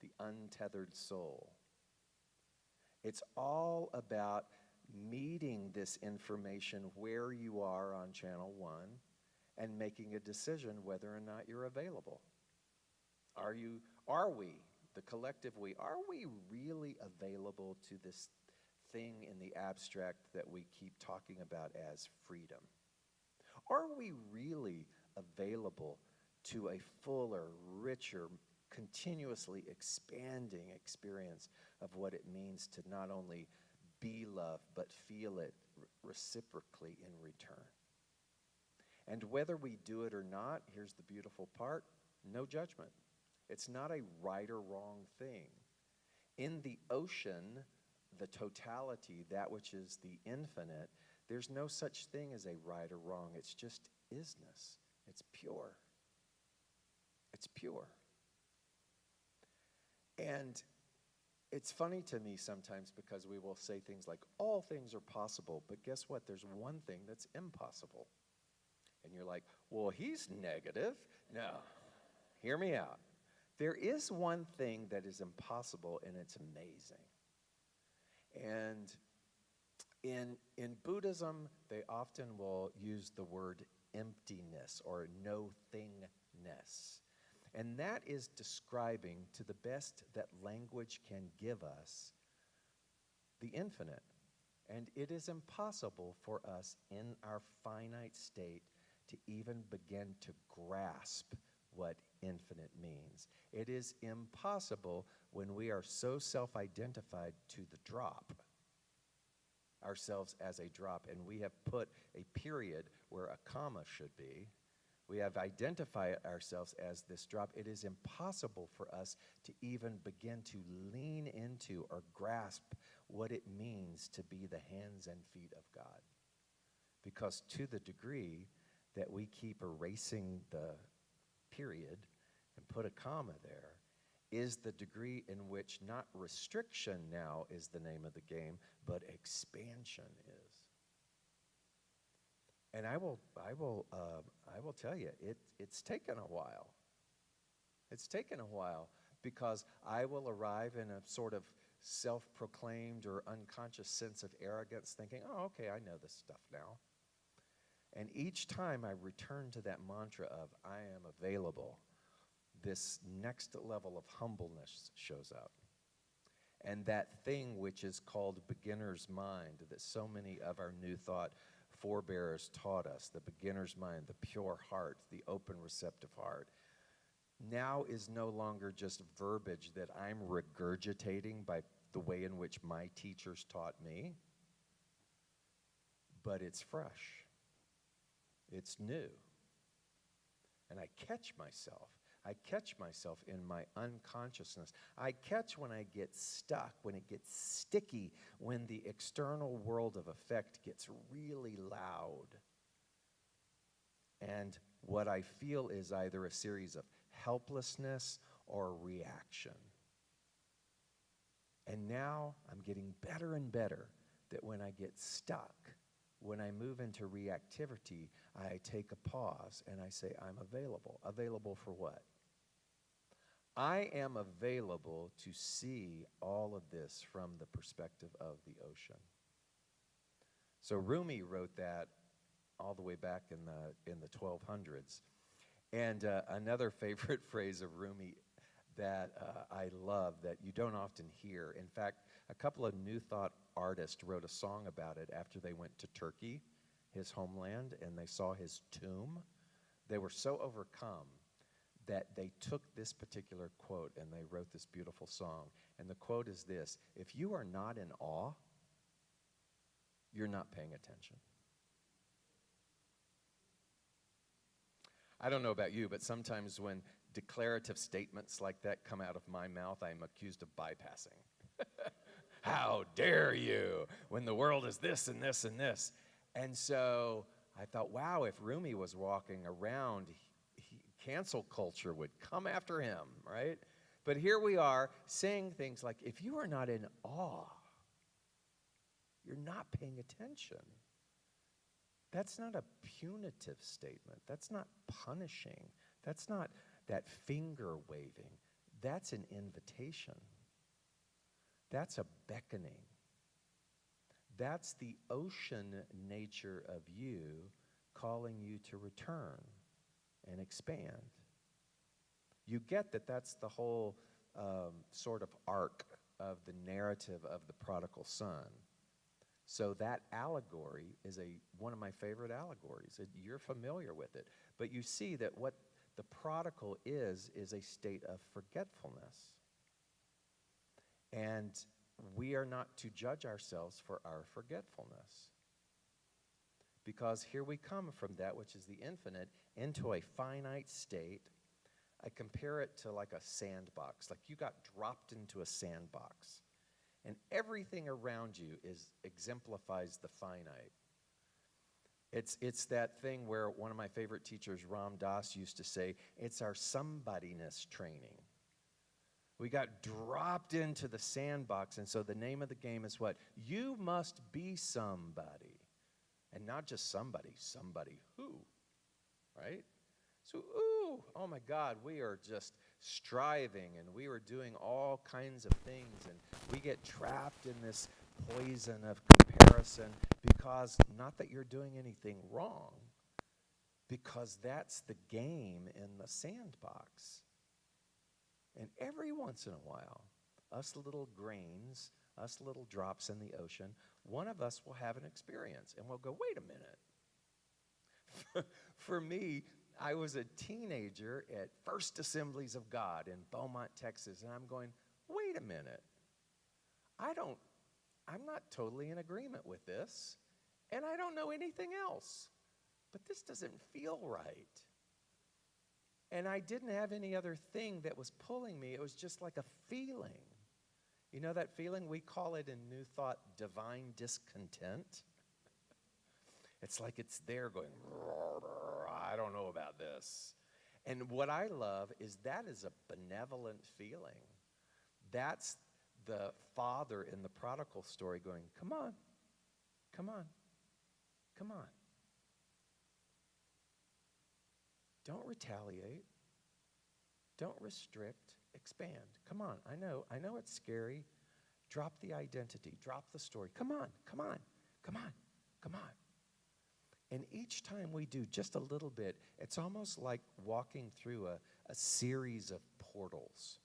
Speaker 8: the Untethered Soul. It's all about meeting this information where you are on Channel 1 and making a decision whether or not you're available. Are we, the collective we, are we really available to this thing in the abstract that we keep talking about as freedom? Are we really available to a fuller, richer, continuously expanding experience of what it means to not only be loved, but feel it reciprocally in return? And whether we do it or not, here's the beautiful part, no judgment. It's not a right or wrong thing. In the ocean, the totality, that which is the infinite, there's no such thing as a right or wrong. It's just isness. It's pure. It's pure. And it's funny to me sometimes because we will say things like, all things are possible, but guess what? There's one thing that's impossible. And you're like, well, he's negative. No, hear me out. There is one thing that is impossible, and it's amazing. And in Buddhism, they often will use the word emptiness or no-thingness. And that is describing to the best that language can give us the infinite. And it is impossible for us in our finite state to even begin to grasp what infinite means. It is impossible when we are so self-identified to the drop, ourselves as a drop, and we have put a period where a comma should be. We have identified ourselves as this drop. It is impossible for us to even begin to lean into or grasp what it means to be the hands and feet of God. Because to the degree that we keep erasing the period and put a comma there, is the degree in which not restriction now is the name of the game, but expansion is. And I will tell you, it's taken a while. It's taken a while because I will arrive in a sort of self-proclaimed or unconscious sense of arrogance, thinking, oh, okay, I know this stuff now. And each time I return to that mantra of I am available, this next level of humbleness shows up. And that thing which is called beginner's mind that so many of our New Thought forebears taught us, the beginner's mind, the pure heart, the open receptive heart, now is no longer just verbiage that I'm regurgitating by the way in which my teachers taught me, but it's fresh. It's new. And I catch myself. I catch myself in my unconsciousness. I catch when I get stuck, when it gets sticky, when the external world of effect gets really loud. And what I feel is either a series of helplessness or reaction. And now I'm getting better and better that when I get stuck, when I move into reactivity, I take a pause and I say, I'm available. Available for what? I am available to see all of this from the perspective of the ocean. So Rumi wrote that all the way back in the 1200s. And another favorite phrase of Rumi that I love that you don't often hear. In fact, a couple of New Thought artists wrote a song about it after they went to Turkey, his homeland, and they saw his tomb. They were so overcome that they took this particular quote and they wrote this beautiful song. And the quote is this: if you are not in awe, you're not paying attention. I don't know about you, but sometimes when declarative statements like that come out of my mouth, I'm accused of bypassing. How dare you, when the world is this and this and this. And so I thought, wow, if Rumi was walking around, cancel culture would come after him, right? But here we are saying things like, if you are not in awe, you're not paying attention. That's not a punitive statement. That's not punishing. That's not that finger waving. That's an invitation. That's a beckoning. That's the ocean nature of you calling you to return and expand. You get that that's the whole sort of arc of the narrative of the prodigal son. So that allegory is one of my favorite allegories. You're familiar with it. But you see that what the prodigal is a state of forgetfulness. And we are not to judge ourselves for our forgetfulness. Because here we come from that which is the infinite into a finite state. I compare it to like a sandbox. Like you got dropped into a sandbox. And everything around you exemplifies the finite. It's that thing where one of my favorite teachers, Ram Dass, used to say, it's our somebodyness training. We got dropped into the sandbox, and so the name of the game is what? You must be somebody. And not just somebody who, right? So, oh my God, we are just striving, and we are doing all kinds of things, and we get trapped in this poison of comparison because, not that you're doing anything wrong, because that's the game in the sandbox. And every once in a while, us little grains, us little drops in the ocean, one of us will have an experience, and we'll go, wait a minute. For me, I was a teenager at First Assemblies of God in Beaumont, Texas, and I'm going, wait a minute. I'm not totally in agreement with this, and I don't know anything else, but this doesn't feel right. And I didn't have any other thing that was pulling me. It was just like a feeling. You know that feeling? We call it in New Thought divine discontent. It's like it's there going, I don't know about this. And what I love is that is a benevolent feeling. That's the father in the prodigal story going, come on, come on, come on. Don't retaliate. Don't restrict. Expand. Come on. I know it's scary. Drop the identity. Drop the story. Come on. Come on. Come on. Come on. And each time we do just a little bit, it's almost like walking through a series of portals.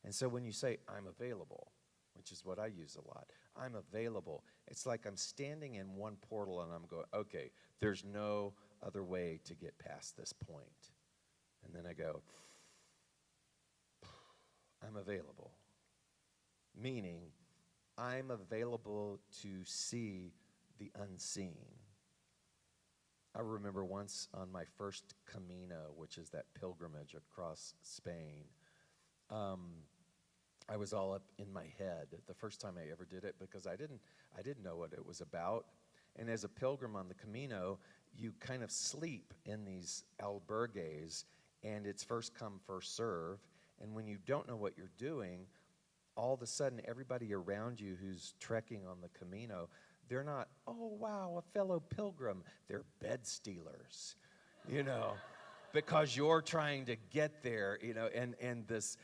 Speaker 8: And so when you say, I'm available, which is what I use a lot, I'm available, it's like I'm standing in one portal and I'm going, okay, there's no other way to get past this point. And then I go, I'm available. Meaning, I'm available to see the unseen. I remember once on my first Camino, which is that pilgrimage across Spain, I was all up in my head the first time I ever did it because I didn't know what it was about. And as a pilgrim on the Camino, you kind of sleep in these albergues, and it's first come, first serve. And when you don't know what you're doing, all of a sudden everybody around you who's trekking on the Camino, they're not, oh, wow, a fellow pilgrim. They're bed stealers, because you're trying to get there, and this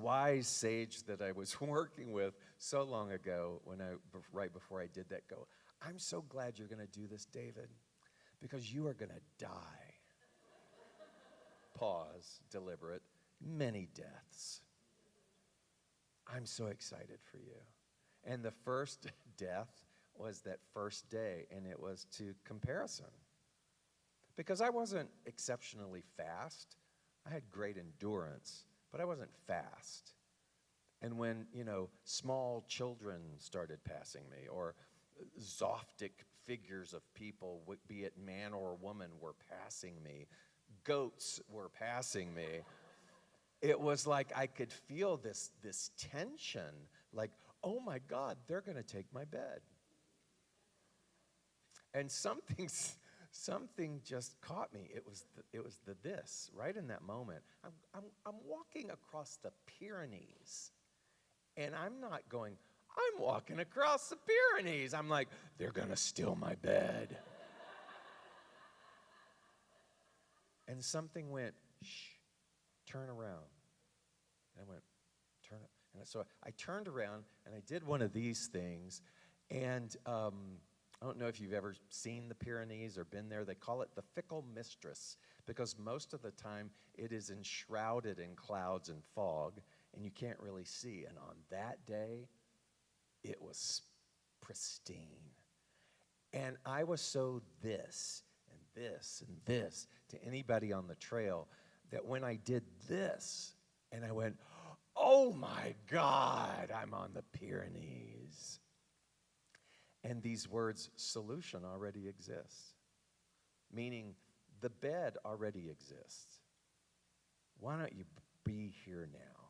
Speaker 8: wise sage that I was working with so long ago right before I did that, go, I'm so glad you're going to do this, David, because you are going to die. Pause, deliberate, many deaths. I'm so excited for you. And the first death was that first day, and it was to comparison. Because I wasn't exceptionally fast. I had great endurance, but I wasn't fast. And when, small children started passing me, or zoftic figures of people, be it man or woman, were passing me, goats were passing me, it was like I could feel this tension, like, oh my God, they're going to take my bed. And something just caught me. It was this right in that moment. I'm walking across the Pyrenees, and I'm not going, I'm walking across the Pyrenees. I'm like, they're going to steal my bed. And something went, shh, turn around. And I went, turn. And so I turned around, and I did one of these things, and I don't know if you've ever seen the Pyrenees or been there. They call it the fickle mistress because most of the time it is enshrouded in clouds and fog, and you can't really see. And on that day, it was pristine. And I was so this and this and this to anybody on the trail that when I did this, and I went, oh my God, I'm on the Pyrenees. And these words, solution already exists, meaning the bed already exists. Why don't you be here now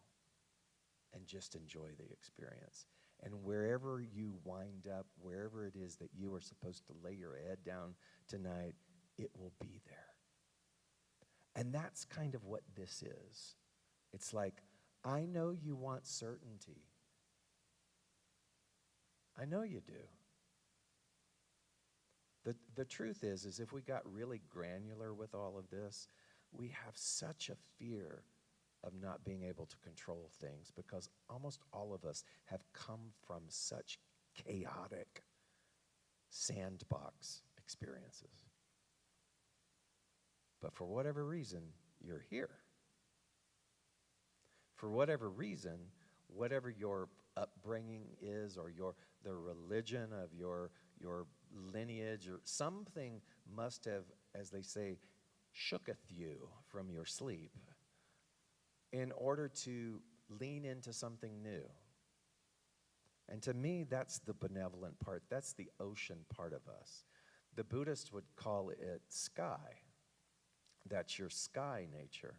Speaker 8: and just enjoy the experience? And wherever you wind up, wherever it is that you are supposed to lay your head down tonight, it will be there. And that's kind of what this is. It's like, I know you want certainty. I know you do. The truth is if we got really granular with all of this, we have such a fear of not being able to control things because almost all of us have come from such chaotic sandbox experiences. But for whatever reason, you're here. For whatever reason, whatever your upbringing is or the religion of your lineage or something must have, as they say, shooketh you from your sleep in order to lean into something new. And to me, that's the benevolent part. That's the ocean part of us. The Buddhists would call it sky. That's your sky nature,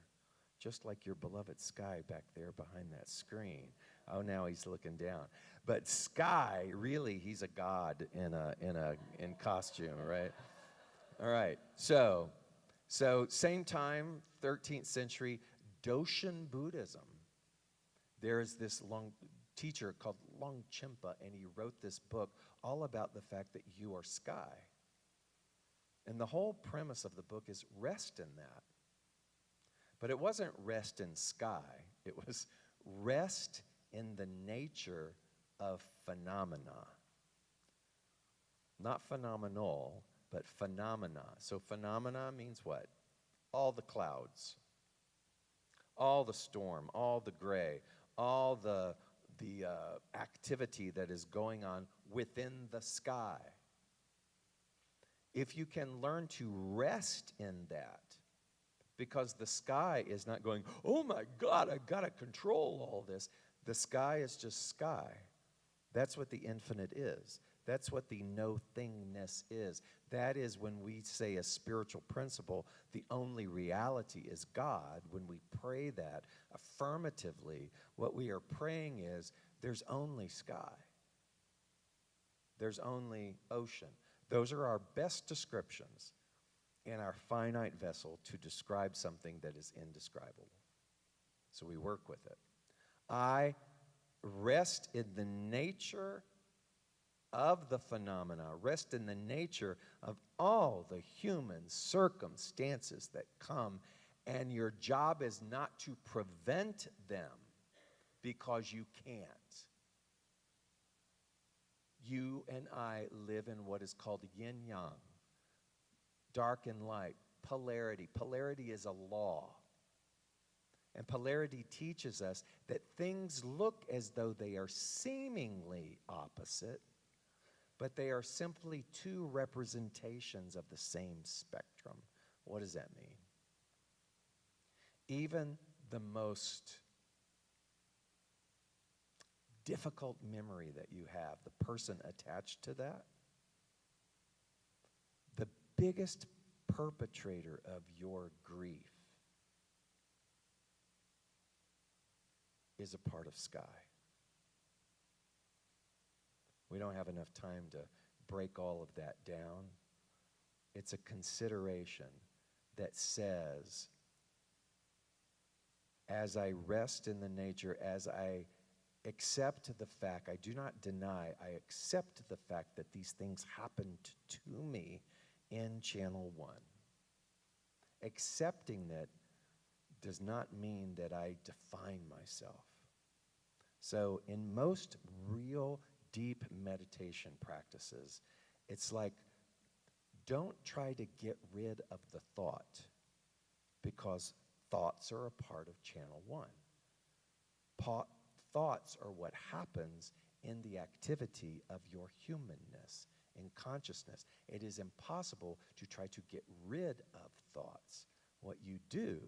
Speaker 8: just like your beloved Sky back there behind that screen. Oh, now he's looking down. But Sky, really, he's a god in costume, right? All right. So same time, 13th century, Doshin Buddhism. There is this teacher called Longchenpa, and he wrote this book all about the fact that you are sky. And the whole premise of the book is rest in that. But it wasn't rest in sky. It was rest in the nature of phenomena. Not phenomenal, but phenomena. So phenomena means what? All the clouds, all the storm, all the gray, all the activity that is going on within the sky. If you can learn to rest in that, because the sky is not going, oh my God, I gotta control all this. The sky is just sky. That's what the infinite is. That's what the no-thingness is. That is when we say a spiritual principle, the only reality is God. When we pray that affirmatively, what we are praying is there's only sky. There's only ocean. Those are our best descriptions in our finite vessel to describe something that is indescribable. So we work with it. I rest in the nature of the phenomena, rest in the nature of all the human circumstances that come, and your job is not to prevent them because you can't. You and I live in what is called yin-yang, dark and light, polarity. Polarity is a law. And polarity teaches us that things look as though they are seemingly opposite, but they are simply two representations of the same spectrum. What does that mean? Even the most difficult memory that you have, the person attached to that, the biggest perpetrator of your grief is a part of sky. We don't have enough time to break all of that down. It's a consideration that says, as I rest in the nature, as I accept the fact, I do not deny, I accept the fact that these things happened to me in Channel 1. Accepting that does not mean that I define myself. So in most real deep meditation practices, it's like, don't try to get rid of the thought, because thoughts are a part of Channel 1. Thoughts are what happens in the activity of your humanness, in consciousness. It is impossible to try to get rid of thoughts. What you do,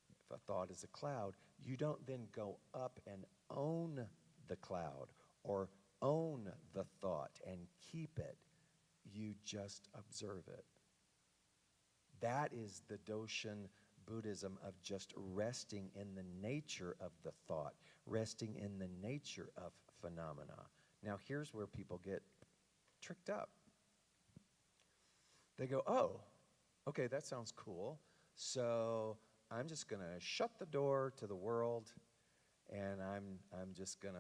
Speaker 8: if a thought is a cloud, you don't then go up and own the cloud or own the thought and keep it. You just observe it. That is the Doshin Buddhism of just resting in the nature of the thought, resting in the nature of phenomena. Now, here's where people get tricked up. They go, oh, okay, that sounds cool. So I'm just going to shut the door to the world, and I'm just going to,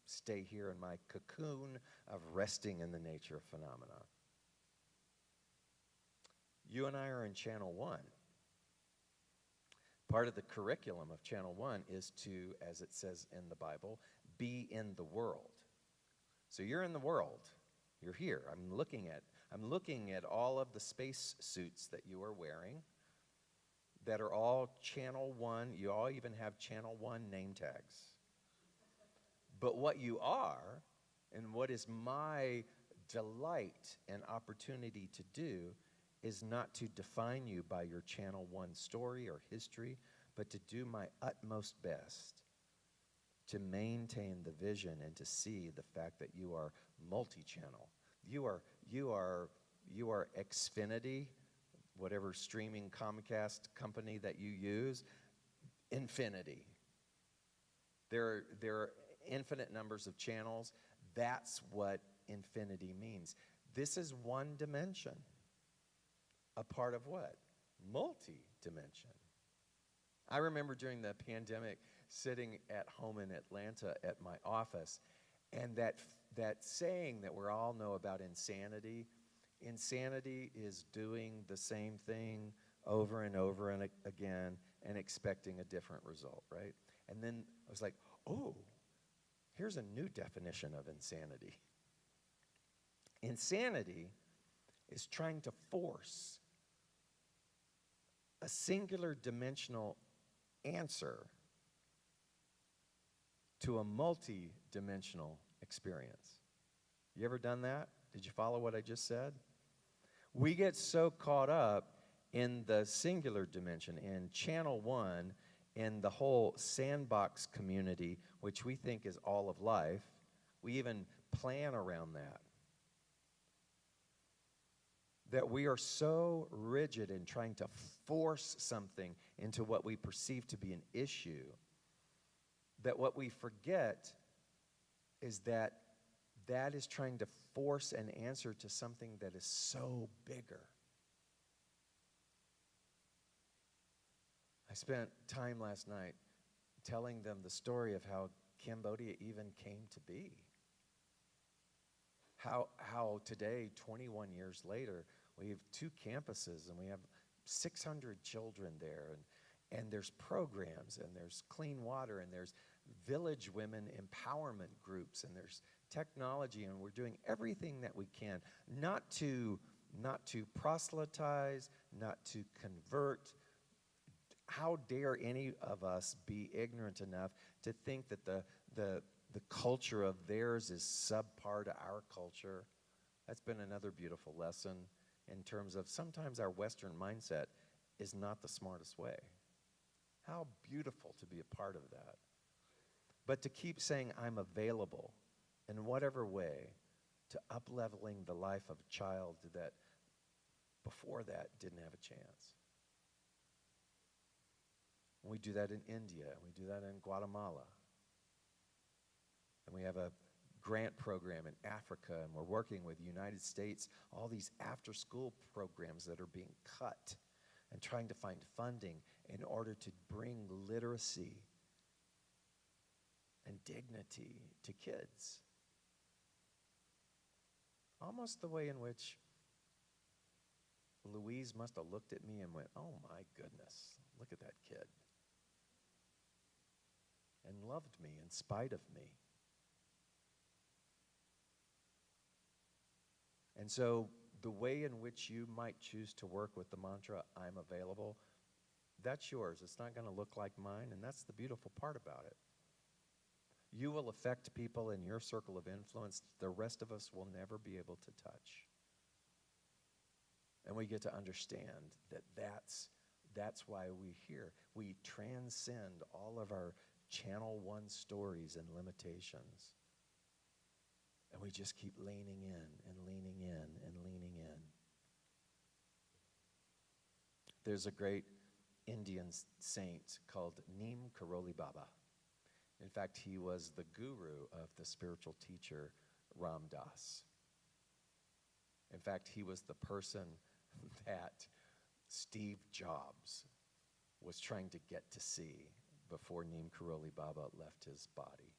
Speaker 8: stay here in my cocoon of resting in the nature of phenomena. You and I are in Channel 1. Part of the curriculum of Channel 1 is to, as it says in the Bible, be in the world. So you're in the world. You're here. I'm looking at all of the space suits that you are wearing that are all Channel 1. You all even have Channel 1 name tags. But what you are, and what is my delight and opportunity to do, is not to define you by your Channel 1 story or history, but to do my utmost best to maintain the vision and to see the fact that you are multi-channel. You are Xfinity, whatever streaming Comcast company that you use, infinity. There are infinite numbers of channels. That's what infinity means. This is one dimension. A part of what? Multi-dimension. I remember during the pandemic sitting at home in Atlanta at my office, and that saying that we all know about insanity. Insanity is doing the same thing over and over and again and expecting a different result, right? And then I was like, oh, here's a new definition of insanity. Insanity is trying to force a singular dimensional answer to a multi-dimensional experience. You ever done that? Did you follow what I just said? We get so caught up in the singular dimension, in Channel 1, in the whole sandbox community, which we think is all of life. We even plan around that we are so rigid in trying to force something into what we perceive to be an issue, that what we forget is that is trying to force an answer to something that is so bigger. I spent time last night telling them the story of how Cambodia even came to be. How today, 21 years later, we have 2 campuses and we have 600 children there, and there's programs, and there's clean water, and there's village women empowerment groups, and there's technology, and we're doing everything that we can not to proselytize, not to convert. How dare any of us be ignorant enough to think that the culture of theirs is subpar to our culture? That's been another beautiful lesson in terms of sometimes our Western mindset is not the smartest way. How beautiful to be a part of that. But to keep saying I'm available in whatever way to up-leveling the life of a child that before that didn't have a chance. And we do that in India, and we do that in Guatemala. And we have a grant program in Africa, and we're working with the United States, all these after-school programs that are being cut, and trying to find funding in order to bring literacy and dignity to kids. Almost the way in which Louise must have looked at me and went, oh my goodness, look at that kid. And loved me in spite of me. And so the way in which you might choose to work with the mantra, I'm available, that's yours. It's not going to look like mine, and that's the beautiful part about it. You will affect people in your circle of influence the rest of us will never be able to touch. And we get to understand that that's why we're here. We transcend all of our Channel 1 stories and limitations. And we just keep leaning in and leaning in and leaning in. There's a great Indian saint called Neem Karoli Baba. In fact, he was the guru of the spiritual teacher Ram Dass. In fact, he was the person that Steve Jobs was trying to get to see before Neem Karoli Baba left his body.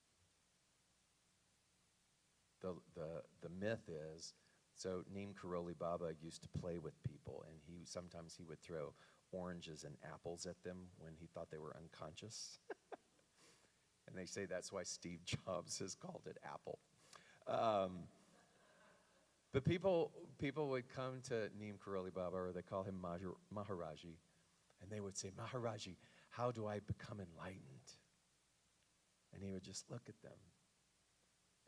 Speaker 8: The myth is, so Neem Karoli Baba used to play with people, and sometimes he would throw oranges and apples at them when he thought they were unconscious. And they say that's why Steve Jobs has called it Apple. But people would come to Neem Karoli Baba, or they call him Maharaji, and they would say, Maharaji, how do I become enlightened? And he would just look at them.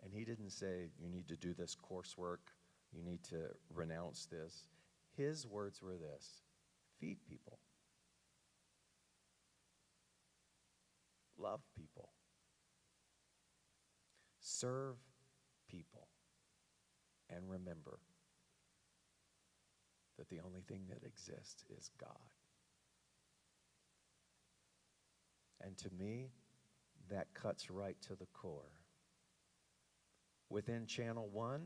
Speaker 8: And he didn't say, you need to do this coursework, you need to renounce this. his words were this: feed people, love people, serve people, and remember that the only thing that exists is God. And to me, that cuts right to the core. Within Channel 1,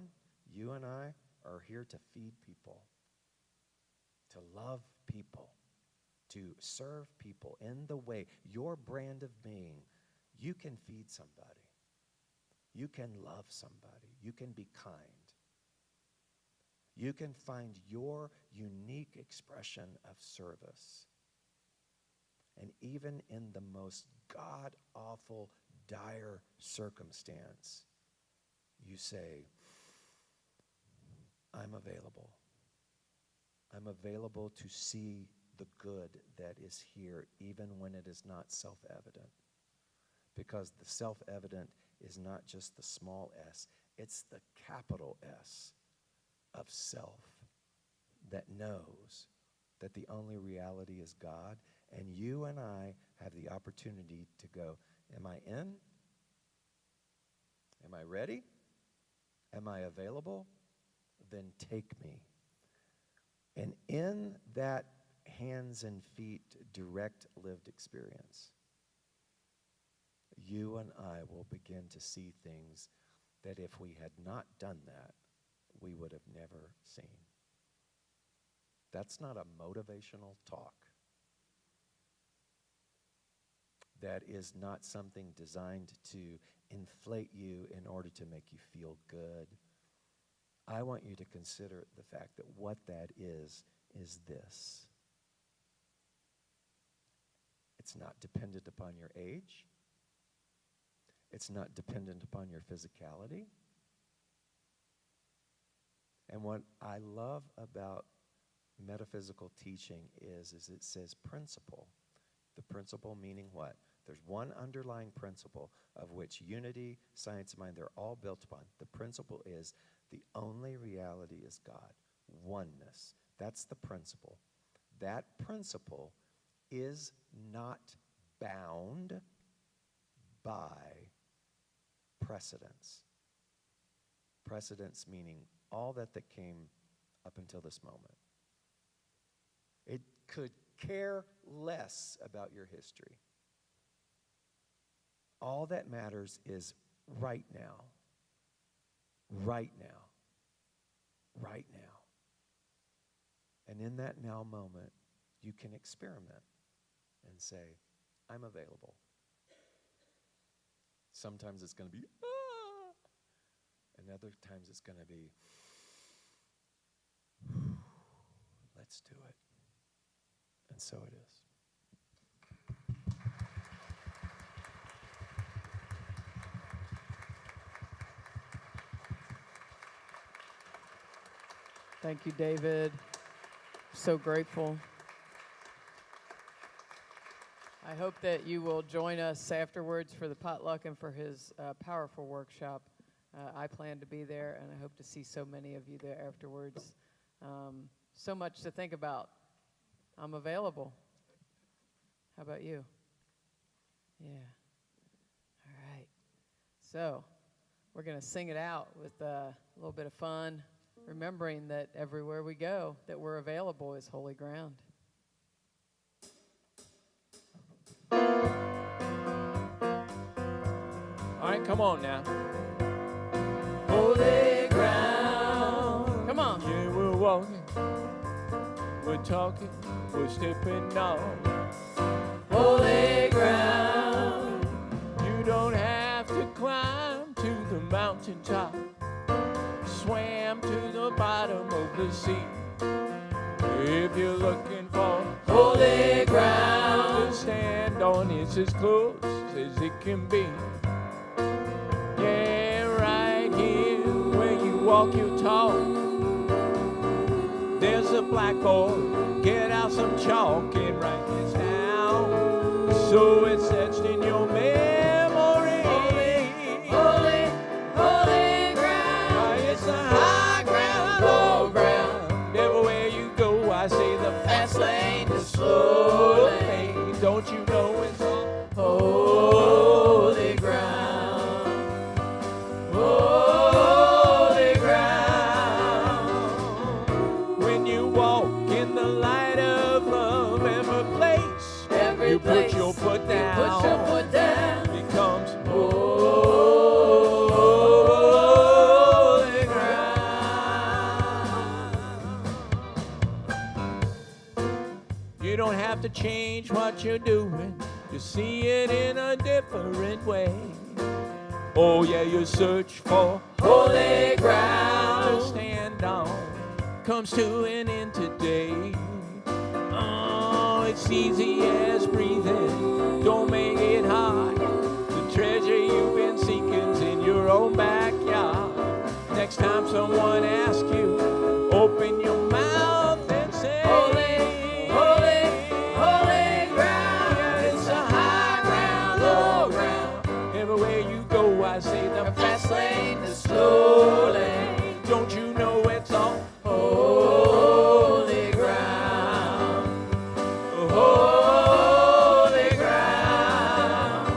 Speaker 8: you and I are here to feed people, to love people, to serve people in the way, your brand of being. You can feed somebody. You can love somebody. You can be kind. You can find your unique expression of service. And even in the most god-awful, dire circumstance, you say, I'm available. I'm available to see the good that is here, even when it is not self-evident. Because the self-evident is not just the small s, it's the capital S of self that knows that the only reality is God, and you and I have the opportunity to go, am I in? Am I ready? Am I available? Then take me. And in that hands and feet direct lived experience, you and I will begin to see things that if we had not done that, we would have never seen. That's not a motivational talk. That is not something designed to inflate you in order to make you feel good. I want you to consider the fact that what that is this. It's not dependent upon your age. It's not dependent upon your physicality. And what I love about metaphysical teaching is it says principle. The principle meaning what? There's one underlying principle of which unity, science, and mind, they're all built upon. The principle is the only reality is God. Oneness. That's the principle. That principle is not bound by precedence. Precedence meaning all that came up until this moment. It could care less about your history. All that matters is right now. Right now. Right now. And in that now moment, you can experiment and say, I'm available. Sometimes it's going to be, and other times it's going to be, let's do it. And so it is.
Speaker 6: Thank you, David. So grateful. I hope that you will join us afterwards for the potluck and for his powerful workshop. I plan to be there, and I hope to see so many of you there afterwards. So much to think about. I'm available. How about you? Yeah. All right. So we're going to sing it out with a little bit of fun, remembering that everywhere we go, that we're available is holy ground.
Speaker 1: All right, come on now.
Speaker 6: Holy ground. Come on.
Speaker 1: Yeah, we're walking, we're talking, we're stepping out.
Speaker 6: Holy ground.
Speaker 1: You don't have to climb to the mountaintop, swam to the bottom of the sea. If you're looking for
Speaker 6: Holy ground.
Speaker 1: to stand on, it's as close as it can be. Yeah, right here where you walk your talk, there's a blackboard. Get out some chalk and write this down so it's etched in your memory.
Speaker 6: Holy, holy ground.
Speaker 1: It's a high ground, low ground. Everywhere you go, change what you're doing. You see it in a different way. Oh yeah, you search for holy ground to stand on. Comes to an end today. Oh, it's easy as breathing. Don't make it hard. The treasure you've been seeking's in your own backyard. Next time someone asks you, open your mouth and say, holy, holy, holy ground. Yeah, it's a high ground, low ground. Everywhere you go, I say the fast lane, the slow lane. Don't you know it's all holy ground? Holy ground.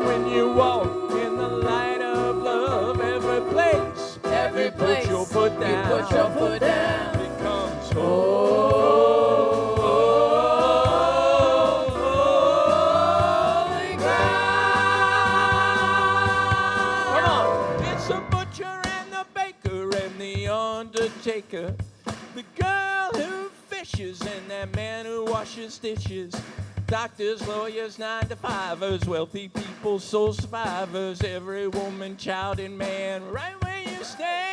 Speaker 1: When you walk in the light of love, every place you put your foot down, you put your foot down, becomes holy ground. Come on. It's the butcher and the baker and the undertaker, the girl who fishes and that man who washes dishes, doctors, lawyers, 9-to-5ers, wealthy people, soul survivors, every woman, child, and man, right where you stand.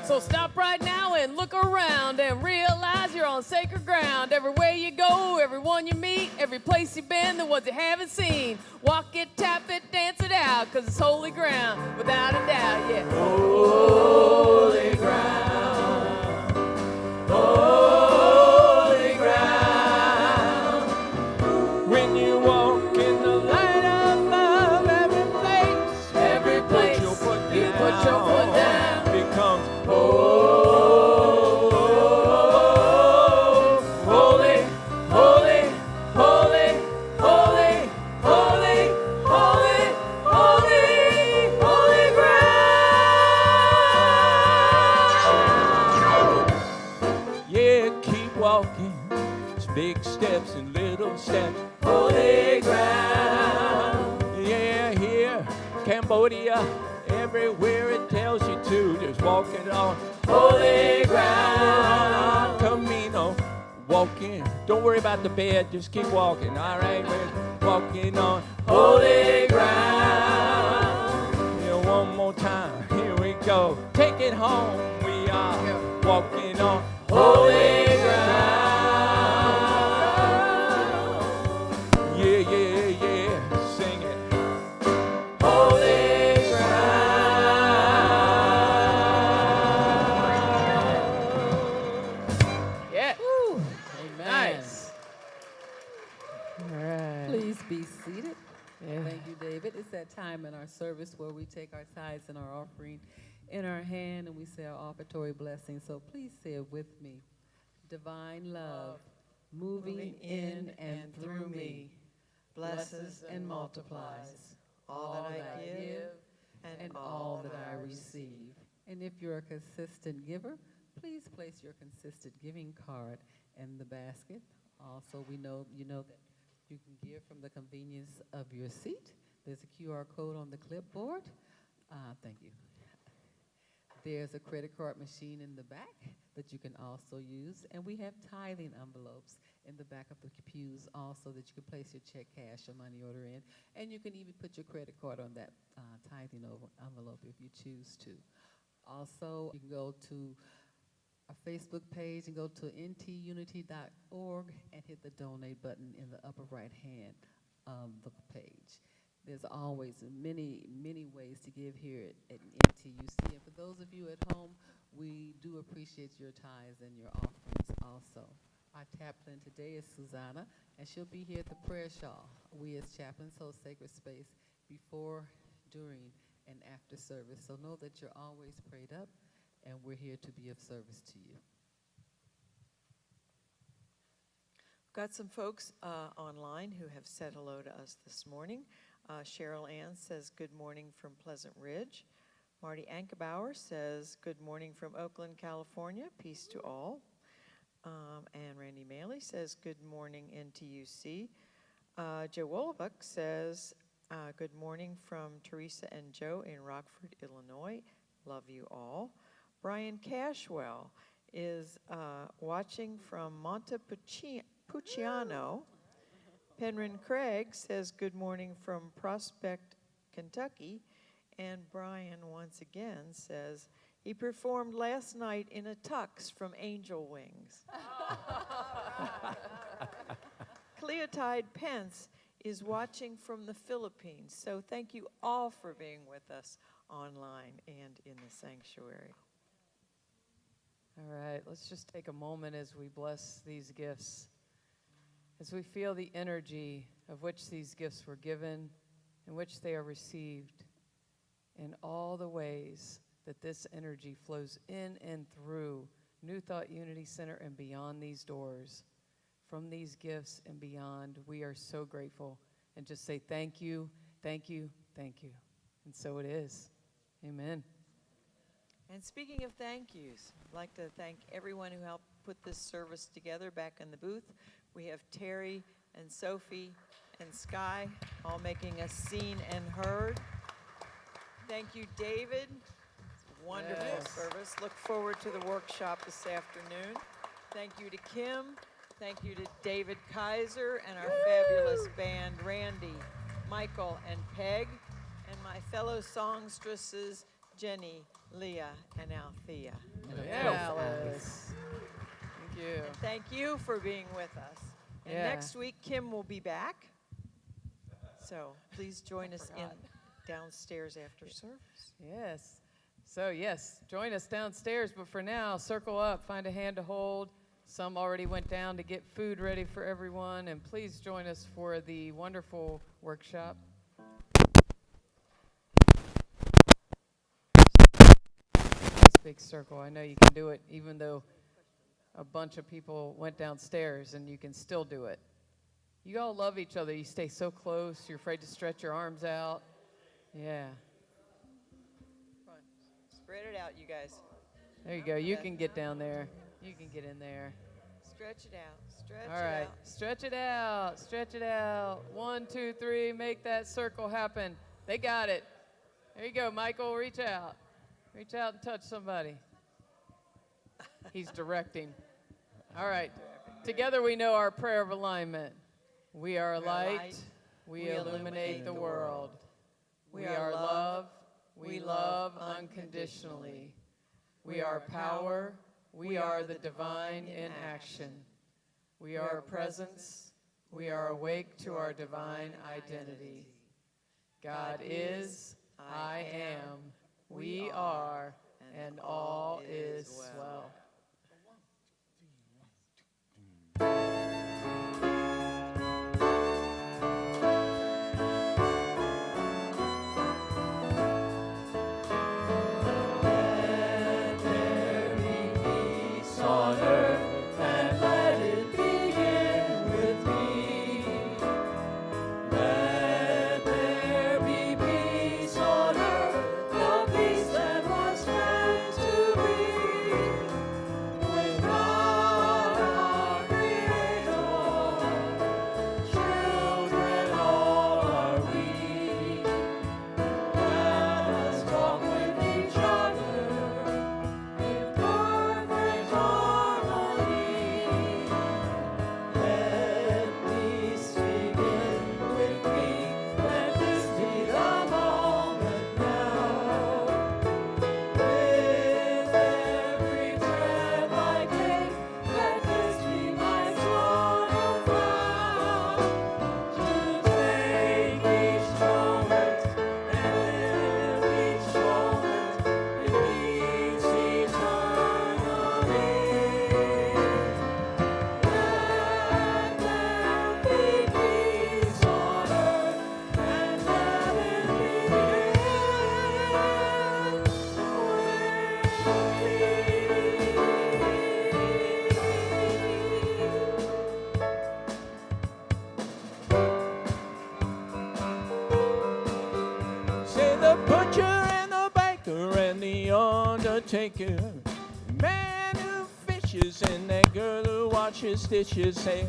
Speaker 6: So stop right now and look around and realize you're on sacred ground. Everywhere you go, everyone you meet, every place you've been, the ones you haven't seen. Walk it, tap it, dance it out, 'cause it's holy ground, without a doubt, yeah.
Speaker 1: Holy ground. Holy ground. When you walk in the light of love, every place you put your foot down becomes holy, holy, holy, holy, holy, holy, holy, holy, holy ground. Yeah, keep walking. It's big steps and little steps. Holy ground. Yeah, here, Cambodia, everywhere it tells you to, just walking on holy ground. We're on our Camino, walking. Don't worry about the bed, just keep walking. All right, we're walking on holy ground. Yeah, one more time, here we go. Take it home, we are walking on holy ground. Yeah, yeah, yeah, sing it. Holy ground.
Speaker 6: Yeah.
Speaker 2: Amen.
Speaker 6: Nice. All right.
Speaker 2: Please be seated.
Speaker 6: Yeah.
Speaker 2: Thank you, David. It's that time in our service where we take our tithes and our offering in our hand and we say our offertory blessing. So please say it with me. Divine love, moving in and through me, blesses and multiplies all that I give and all that I receive. And if you're a consistent giver, please place your consistent giving card in the basket. Also, you know that you can give from the convenience of your seat. There's a QR code on the clipboard. Thank you. There's a credit card machine in the back that you can also use. And we have tithing envelopes in the back of the pews also that you can place your check, cash, or money order in. And you can even put your credit card on that tithing envelope if you choose to. Also, you can go to our Facebook page and go to ntunity.org and hit the donate button in the upper right hand of the page. There's always many, many ways to give here at NTUC. And for those of you at home, we do appreciate your tithes and your offerings also. Our chaplain today is Susanna, and she'll be here at the prayer shawl. We as chaplains hold sacred space before, during, and after service. So know that you're always prayed up, and we're here to be of service to you.
Speaker 3: Got some folks online who have said hello to us this morning. Cheryl Ann says good morning from Pleasant Ridge. Marty Ankebauer says good morning from Oakland, California. Peace to all. And Randy Maley says good morning NTUC. Joe Wolbeck says good morning from Teresa and Joe in Rockford, Illinois. Love you all. Brian Cashwell is watching from Pucciano. Penryn Craig says good morning from Prospect, Kentucky. And Brian once again says he performed last night in a tux from Angel Wings. Cleotide Pence is watching from the Philippines. So thank you all for being with us online and in the sanctuary.
Speaker 6: All right, let's just take a moment as we bless these gifts, as we feel the energy of which these gifts were given, in which they are received, in all the ways that this energy flows in and through New Thought Unity Center and beyond these doors. From these gifts and beyond, we are so grateful, and just say thank you, thank you, thank you. And so it is. Amen.
Speaker 3: And speaking of thank yous, I'd like to thank everyone who helped put this service together back in the booth. We have Terry and Sophie and Sky all making us seen and heard. Thank you, David. It's a wonderful
Speaker 6: Yes.
Speaker 3: service. Look forward to the workshop this afternoon. Thank you to Kim. Thank you to David Kaiser and our fabulous band, Randy, Michael, and Peg, and my fellow songstresses, Jenny, Leah, and Althea.
Speaker 6: Alice. Thank you.
Speaker 3: And thank you for being with us. And
Speaker 6: Yeah.
Speaker 3: next week, Kim will be back. So please join us in downstairs after service.
Speaker 6: Yes. So, yes, join us downstairs, but for now, circle up, find a hand to hold. Some already went down to get food ready for everyone, and please join us for the wonderful workshop. Nice big circle. I know you can do it, even though a bunch of people went downstairs, and you can still do it. You all love each other. You stay so close. You're afraid to stretch your arms out. Yeah.
Speaker 3: Come on. Spread it out, you guys.
Speaker 6: There you go. You can get down there. You can get in there.
Speaker 3: Stretch it out. Stretch
Speaker 6: All
Speaker 3: it
Speaker 6: right.
Speaker 3: out.
Speaker 6: Stretch it out. Stretch it out. 1, 2, 3. Make that circle happen. They got it. There you go, Michael. Reach out. Reach out and touch somebody. He's directing. All right. Together we know our prayer of alignment. We are a light. We illuminate the world. We are love. We love unconditionally. We are power. We are the divine in action. We are presence. We are awake to our divine identity. God is, I am, we are, and all is well.
Speaker 1: Undertaker, man who fishes, and that girl who washes dishes. Say,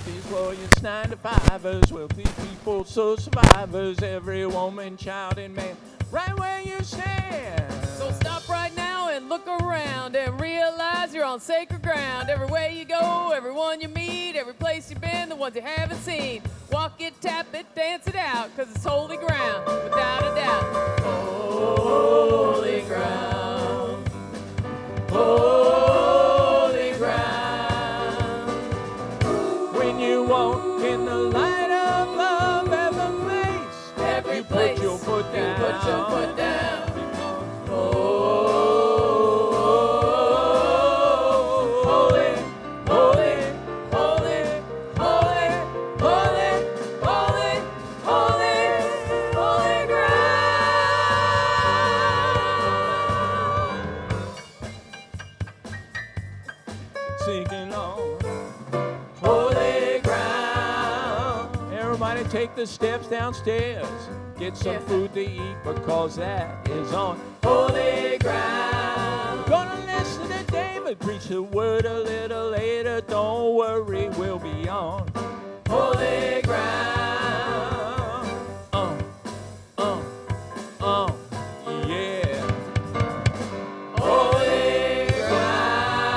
Speaker 1: these lawyers 9 to 5ers, wealthy people, so survivors, every woman, child, and man, right where you stand.
Speaker 6: So stop right now and look around and realize you're on sacred ground. Everywhere you go, everyone you meet, every place you've been, the ones you haven't seen. Walk it, tap it, dance it out, 'cause it's holy ground, without a doubt. Holy ground, holy ground.
Speaker 1: When you walk in the light of love, every place you put your foot down.
Speaker 6: You put your foot down. Holy, holy, holy, holy, holy, holy, holy, holy ground.
Speaker 1: Singing on
Speaker 6: Holy ground.
Speaker 1: everybody take the steps downstairs. Get some
Speaker 6: Yes.
Speaker 1: food to eat because that is on
Speaker 6: Holy ground.
Speaker 1: Gonna listen to David preach the word a little later. Don't worry, we'll be on
Speaker 6: Holy